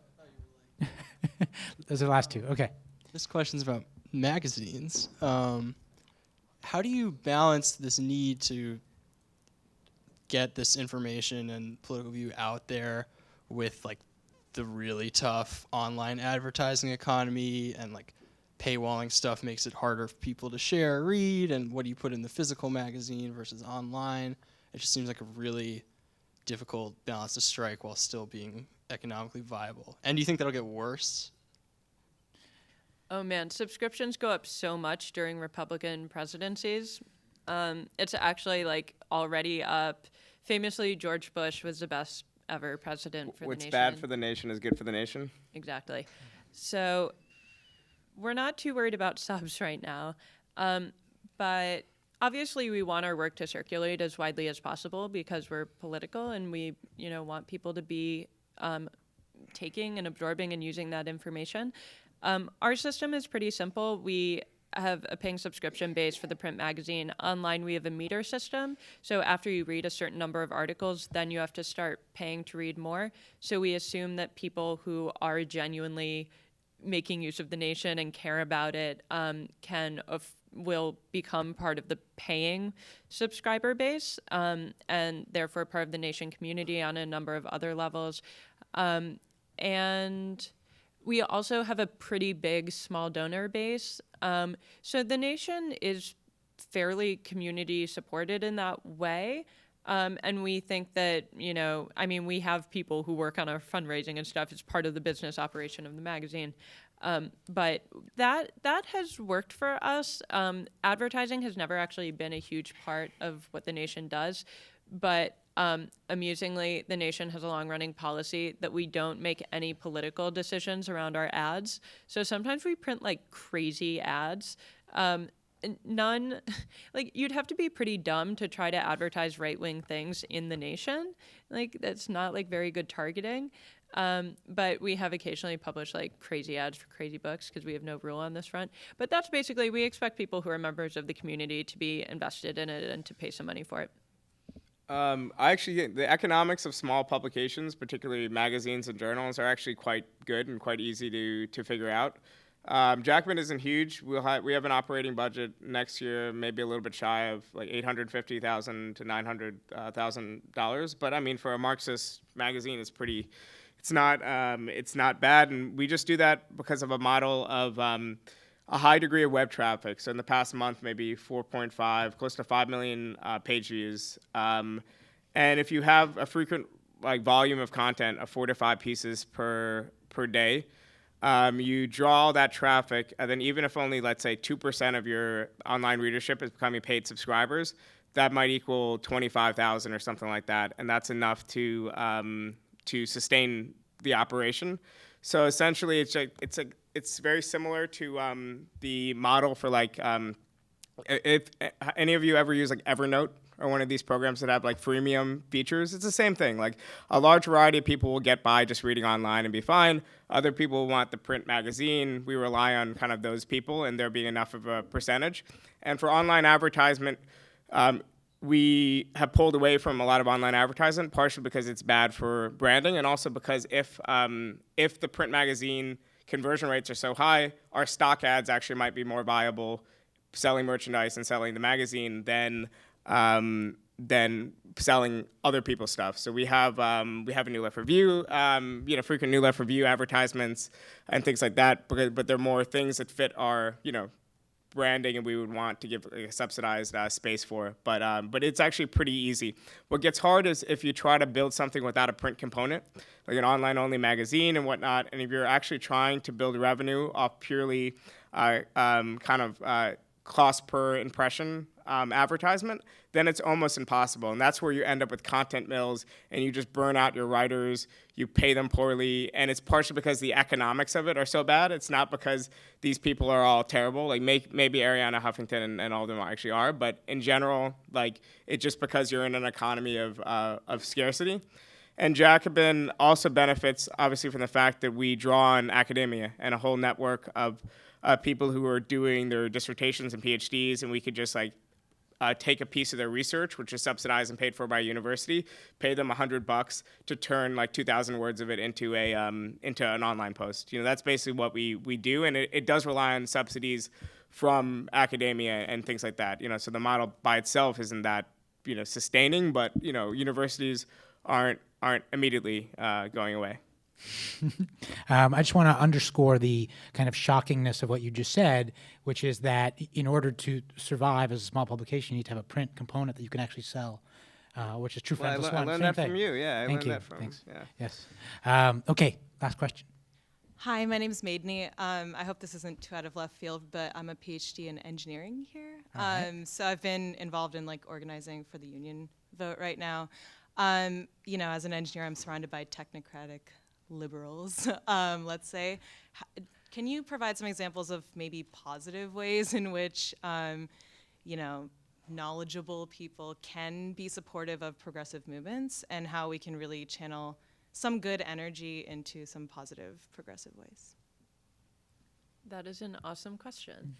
Those are the last two. Okay. This question's about magazines. How do you balance this need to get this information and political view out there with like the really tough online advertising economy, and like paywalling stuff makes it harder for people to share or read, and what do you put in the physical magazine versus online? It just seems like a really difficult balance to strike while still being economically viable. And do you think that'll get worse? Oh man, subscriptions go up so much during Republican presidencies. It's actually like already up. Famously, George Bush was the best ever president for the nation. What's bad for the nation is good for the nation. Exactly. So we're not too worried about subs right now. But obviously we want our work to circulate as widely as possible because we're political, and we want people to be taking and absorbing and using that information. Our system is pretty simple. We have a paying subscription base for the print magazine. Online, we have a meter system. So after you read a certain number of articles, then you have to start paying to read more. So we assume that people who are genuinely making use of the nation and care about it will become part of the paying subscriber base, and therefore part of the nation community on a number of other levels. And we also have a pretty big small donor base. So the nation is fairly community supported in that way. And we think that, we have people who work on our fundraising and stuff as part of the business operation of the magazine. But that has worked for us. Advertising has never actually been a huge part of what the nation does. But amusingly, the nation has a long-running policy that we don't make any political decisions around our ads. So sometimes we print like crazy ads. None, like, you'd have to be pretty dumb to try to advertise right-wing things in the nation. Like, that's not like very good targeting. But we have occasionally published like crazy ads for crazy books because we have no rule on this front. But that's basically, we expect people who are members of the community to be invested in it and to pay some money for it. The economics of small publications, particularly magazines and journals, are actually quite good and quite easy to figure out. Jacobin isn't huge. We have an operating budget next year, maybe a little bit shy of like $850,000 to $900,000. But for a Marxist magazine, it's not bad. And we just do that because of a model of a high degree of web traffic. So in the past month, maybe 4.5, close to 5 million page views. And if you have a frequent volume of content of 4 to 5 pieces per day, you draw that traffic, and then even if only, let's say, 2% of your online readership is becoming paid subscribers, that might equal 25,000 or something like that, and that's enough to sustain the operation. So essentially, it's very similar to the model for if any of you ever use Evernote or one of these programs that have freemium features, it's the same thing. A large variety of people will get by just reading online and be fine. Other people want the print magazine. We rely on kind of those people and there being enough of a percentage. And for online advertisement, we have pulled away from a lot of online advertisement, partially because it's bad for branding, and also because if the print magazine conversion rates are so high, our stock ads actually might be more viable selling merchandise and selling the magazine than selling other people's stuff. So we have a New Left Review, frequent New Left Review advertisements and things like that. But they're more things that fit our branding, and we would want to give a subsidized space for. But it's actually pretty easy. What gets hard is if you try to build something without a print component, like an online-only magazine and whatnot, and if you're actually trying to build revenue off purely cost per impression advertisement, then it's almost impossible. And that's where you end up with content mills, and you just burn out your writers, you pay them poorly, and it's partially because the economics of it are so bad. It's not because these people are all terrible. Like maybe Ariana Huffington and all of them actually are, but in general, like it's just because you're in an economy of scarcity. And Jacobin also benefits, obviously, from the fact that we draw on academia and a whole network of people who are doing their dissertations and PhDs, and we could just take a piece of their research, which is subsidized and paid for by a university, pay them $100 to turn 2,000 words of it into an online post. That's basically what we do, and it does rely on subsidies from academia and things like that. So the model by itself isn't that sustaining, but universities aren't immediately going away. I just want to underscore the kind of shockingness of what you just said, which is that in order to survive as a small publication, you need to have a print component that you can actually sell, which is true for Endless One. I learned Same that thing. from you. Yeah, I Thank learned you. that from. Thanks. Yeah. Yes. Okay, last question. Hi, my name's Maidney. I hope this isn't too out of left field, but I'm a PhD in engineering here. All right. So I've been involved in organizing for the union vote right now. As an engineer, I'm surrounded by technocratic liberals, let's say. Can you provide some examples of maybe positive ways in which, knowledgeable people can be supportive of progressive movements, and how we can really channel some good energy into some positive progressive ways? That is an awesome question.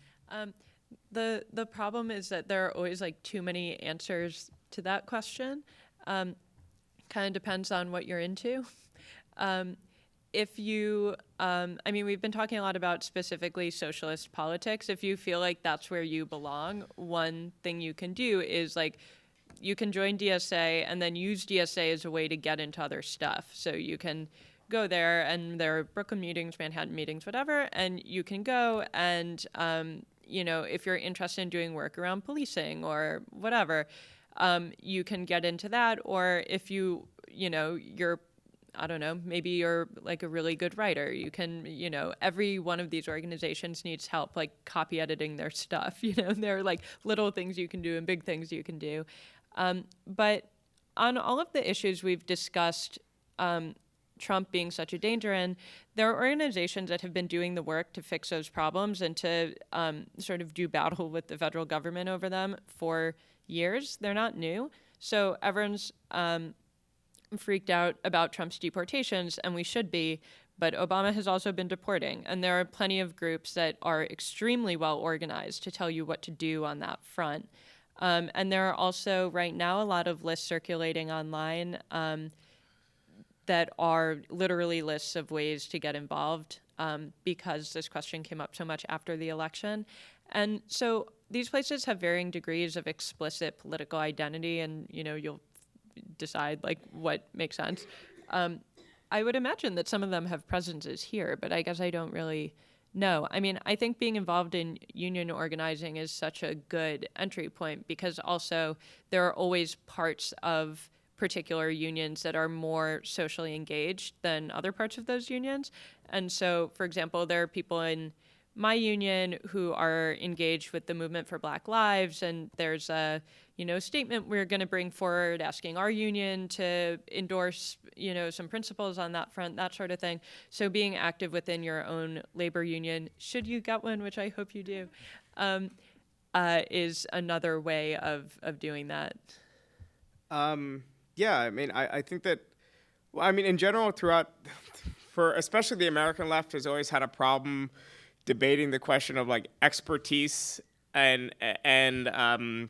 The problem is that there are always too many answers to that question. Kind of depends on what you're into. If you, we've been talking a lot about specifically socialist politics. If you feel like that's where you belong, one thing you can do is you can join DSA and then use DSA as a way to get into other stuff. So you can go there, and there are Brooklyn meetings, Manhattan meetings, whatever, and you can go and, if you're interested in doing work around policing or whatever, you can get into that. Or if you're, I don't know, maybe you're a really good writer, you can, every one of these organizations needs help, copy editing their stuff. There are little things you can do and big things you can do. But on all of the issues we've discussed, Trump being such a danger in, there are organizations that have been doing the work to fix those problems and to sort of do battle with the federal government over them for years. They're not new. So everyone's freaked out about Trump's deportations, and we should be, but Obama has also been deporting, and there are plenty of groups that are extremely well organized to tell you what to do on that front. And there are also right now a lot of lists circulating online that are literally lists of ways to get involved because this question came up so much after the election. And so these places have varying degrees of explicit political identity, and you'll decide what makes sense. I would imagine that some of them have presences here, but I guess I don't really know. I think being involved in union organizing is such a good entry point, because also there are always parts of particular unions that are more socially engaged than other parts of those unions. And so, for example, there are people in my union who are engaged with the movement for Black Lives, and there's a statement we're going to bring forward asking our union to endorse some principles on that front, that sort of thing. So being active within your own labor union, should you get one, which I hope you do, is another way of doing that. I think that, in general, throughout, for especially the American left has always had a problem debating the question of expertise and kind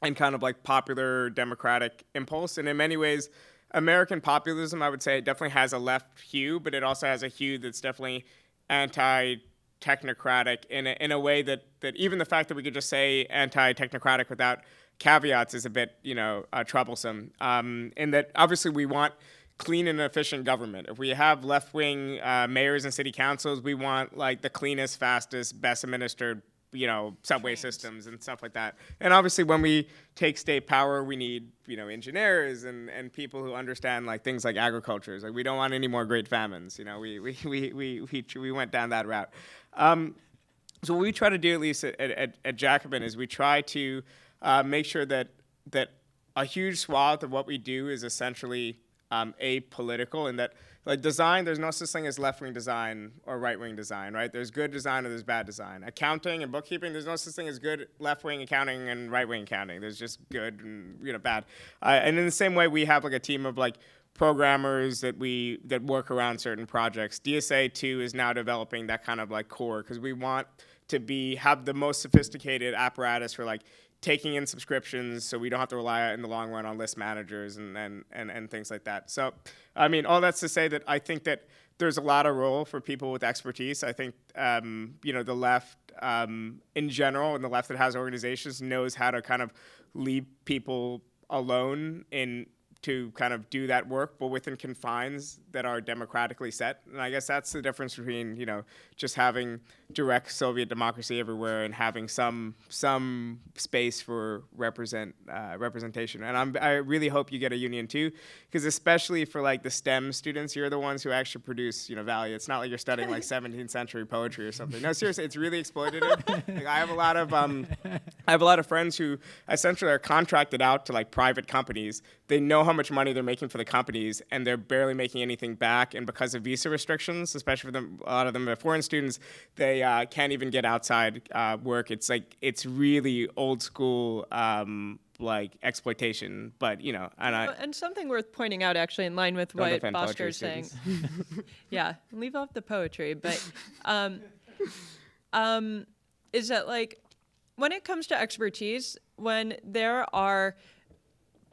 of popular democratic impulse. And in many ways, American populism, I would say, definitely has a left hue, but it also has a hue that's definitely anti-technocratic in a way that even the fact that we could just say anti-technocratic without caveats is a bit, troublesome. In that obviously we want clean and efficient government. If we have left-wing mayors and city councils, we want like the cleanest, fastest, best administered, subway systems and stuff like that. And obviously when we take state power, we need, engineers and people who understand like things like agriculture. Like we don't want any more great famines. We went down that route. So what we try to do, at least at Jacobin, is we try to make sure that a huge swath of what we do is essentially apolitical, and that like design, there's no such thing as left-wing design or right-wing design, right? There's good design or there's bad design. Accounting and bookkeeping, there's no such thing as good left-wing accounting and right-wing accounting. There's just good and bad. And in the same way, we have like a team of like programmers that work around certain projects. DSA 2 is now developing that kind of like core, because we want to have the most sophisticated apparatus for like taking in subscriptions, so we don't have to rely in the long run on list managers and things like that. So, I mean, all that's to say that I think that there's a lot of role for people with expertise. I think, the left in general, and the left that has organizations, knows how to kind of leave people alone to kind of do that work, but within confines that are democratically set. And I guess that's the difference between, just having direct Soviet democracy everywhere and having some space for representation. And I really hope you get a union too, because especially for like the STEM students, you're the ones who actually produce, value. It's not like you're studying like 17th century poetry or something. No, seriously, it's really exploitative. Like, I have a lot of friends who essentially are contracted out to like private companies. They know how much money they're making for the companies, and they're barely making anything back. And because of visa restrictions, especially for them, a lot of them are foreign students, they can't even get outside work. It's really old school like exploitation. But And something worth pointing out, actually, in line with what defend Bhaskar poetry is saying. students. Yeah, leave off the poetry, but is that like when it comes to expertise, when there are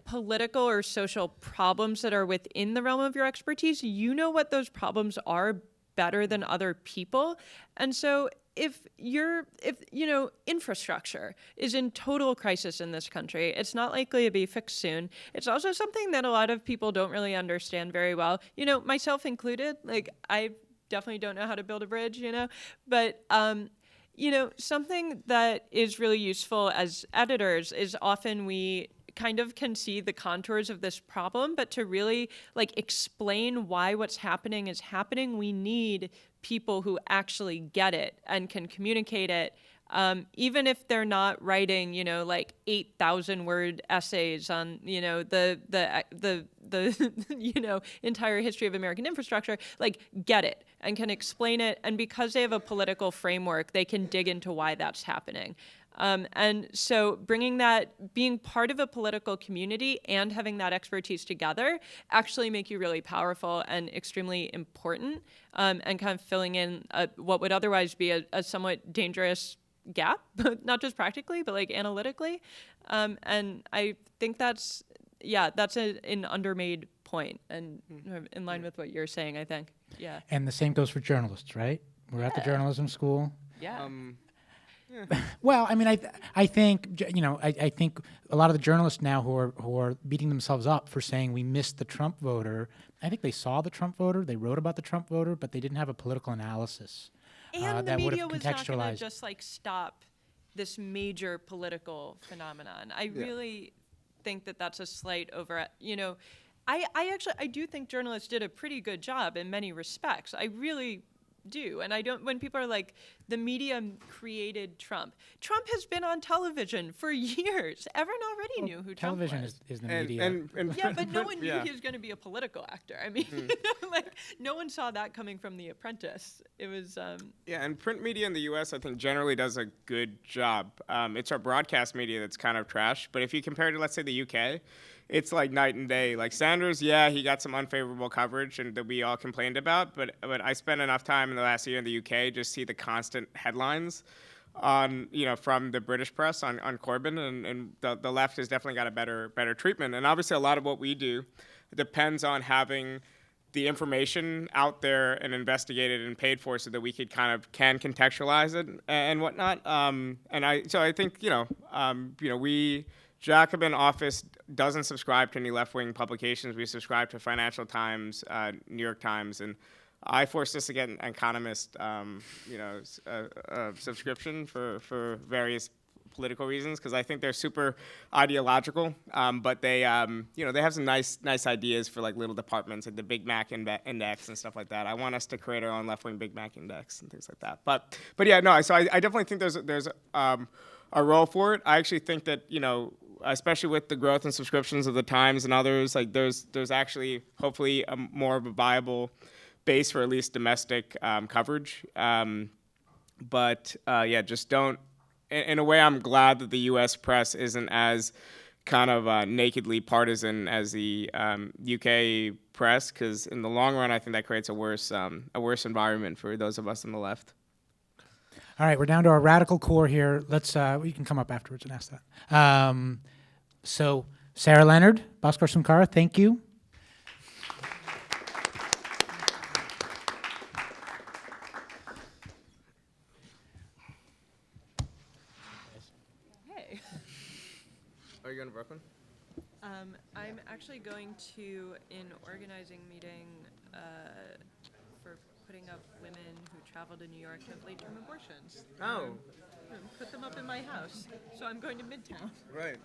political or social problems that are within the realm of your expertise, you know what those problems are better than other people. And so if infrastructure is in total crisis in this country, it's not likely to be fixed soon. It's also something that a lot of people don't really understand very well, myself included. Like, I definitely don't know how to build a bridge, but something that is really useful as editors is often we kind of can see the contours of this problem, but to really like explain why what's happening is happening, we need people who actually get it and can communicate it, even if they're not writing, like 8,000 word essays on, the entire history of American infrastructure, like get it and can explain it. And because they have a political framework, they can dig into why that's happening. And so being part of a political community and having that expertise together actually make you really powerful and extremely important, and kind of filling in what would otherwise be a somewhat dangerous gap, not just practically, but like analytically. And I think that's an undermade point and in line with what you're saying, I think. Yeah. And the same goes for journalists, right? We're at the journalism school. Yeah. Well, I mean, I think I think a lot of the journalists now who are beating themselves up for saying we missed the Trump voter. I think they saw the Trump voter, they wrote about the Trump voter, but they didn't have a political analysis. And the that would media have was not going to contextualized. just like stop this major political phenomenon. I really think that that's a slight over. I do think journalists did a pretty good job in many respects. I really do. And when people are like, the media created Trump. Trump has been on television for years. Everyone already knew who Trump was. Television is the media. Yeah, but no one knew he was going to be a political actor. I mean, like, no one saw that coming from The Apprentice. It was... and print media in the U.S., I think, generally does a good job. It's our broadcast media that's kind of trash. But if you compare to, let's say, the U.K., it's like night and day. Like Sanders, he got some unfavorable coverage and that we all complained about. But I spent enough time in the last year in the UK just see the constant headlines on from the British press on Corbyn, and the left has definitely got a better treatment. And obviously a lot of what we do depends on having the information out there and investigated and paid for so that we could can contextualize it and whatnot. So I think, we, Jacobin office doesn't subscribe to any left-wing publications. We subscribe to Financial Times, New York Times, and I forced us to get an Economist, subscription for various political reasons, because I think they're super ideological, but they have some nice ideas for like little departments, like the Big Mac index and stuff like that. I want us to create our own left-wing Big Mac index and things like that. But yeah, no. So I definitely think there's a role for it. I actually think that, especially with the growth in subscriptions of the Times and others, like there's actually hopefully more of a viable base for at least domestic coverage. But just don't. In a way, I'm glad that the U.S. press isn't as kind of nakedly partisan as the UK press, because in the long run, I think that creates a worse environment for those of us on the left. All right, we're down to our radical core here. Let's you can come up afterwards and ask that. So Sarah Leonard, Bhaskar Sunkara, thank you. Hey. Are you going to Brooklyn? I'm actually going to an organizing meeting for putting up women who travel to New York to have late-term abortions. Oh. Put them up in my house. So I'm going to Midtown. Right.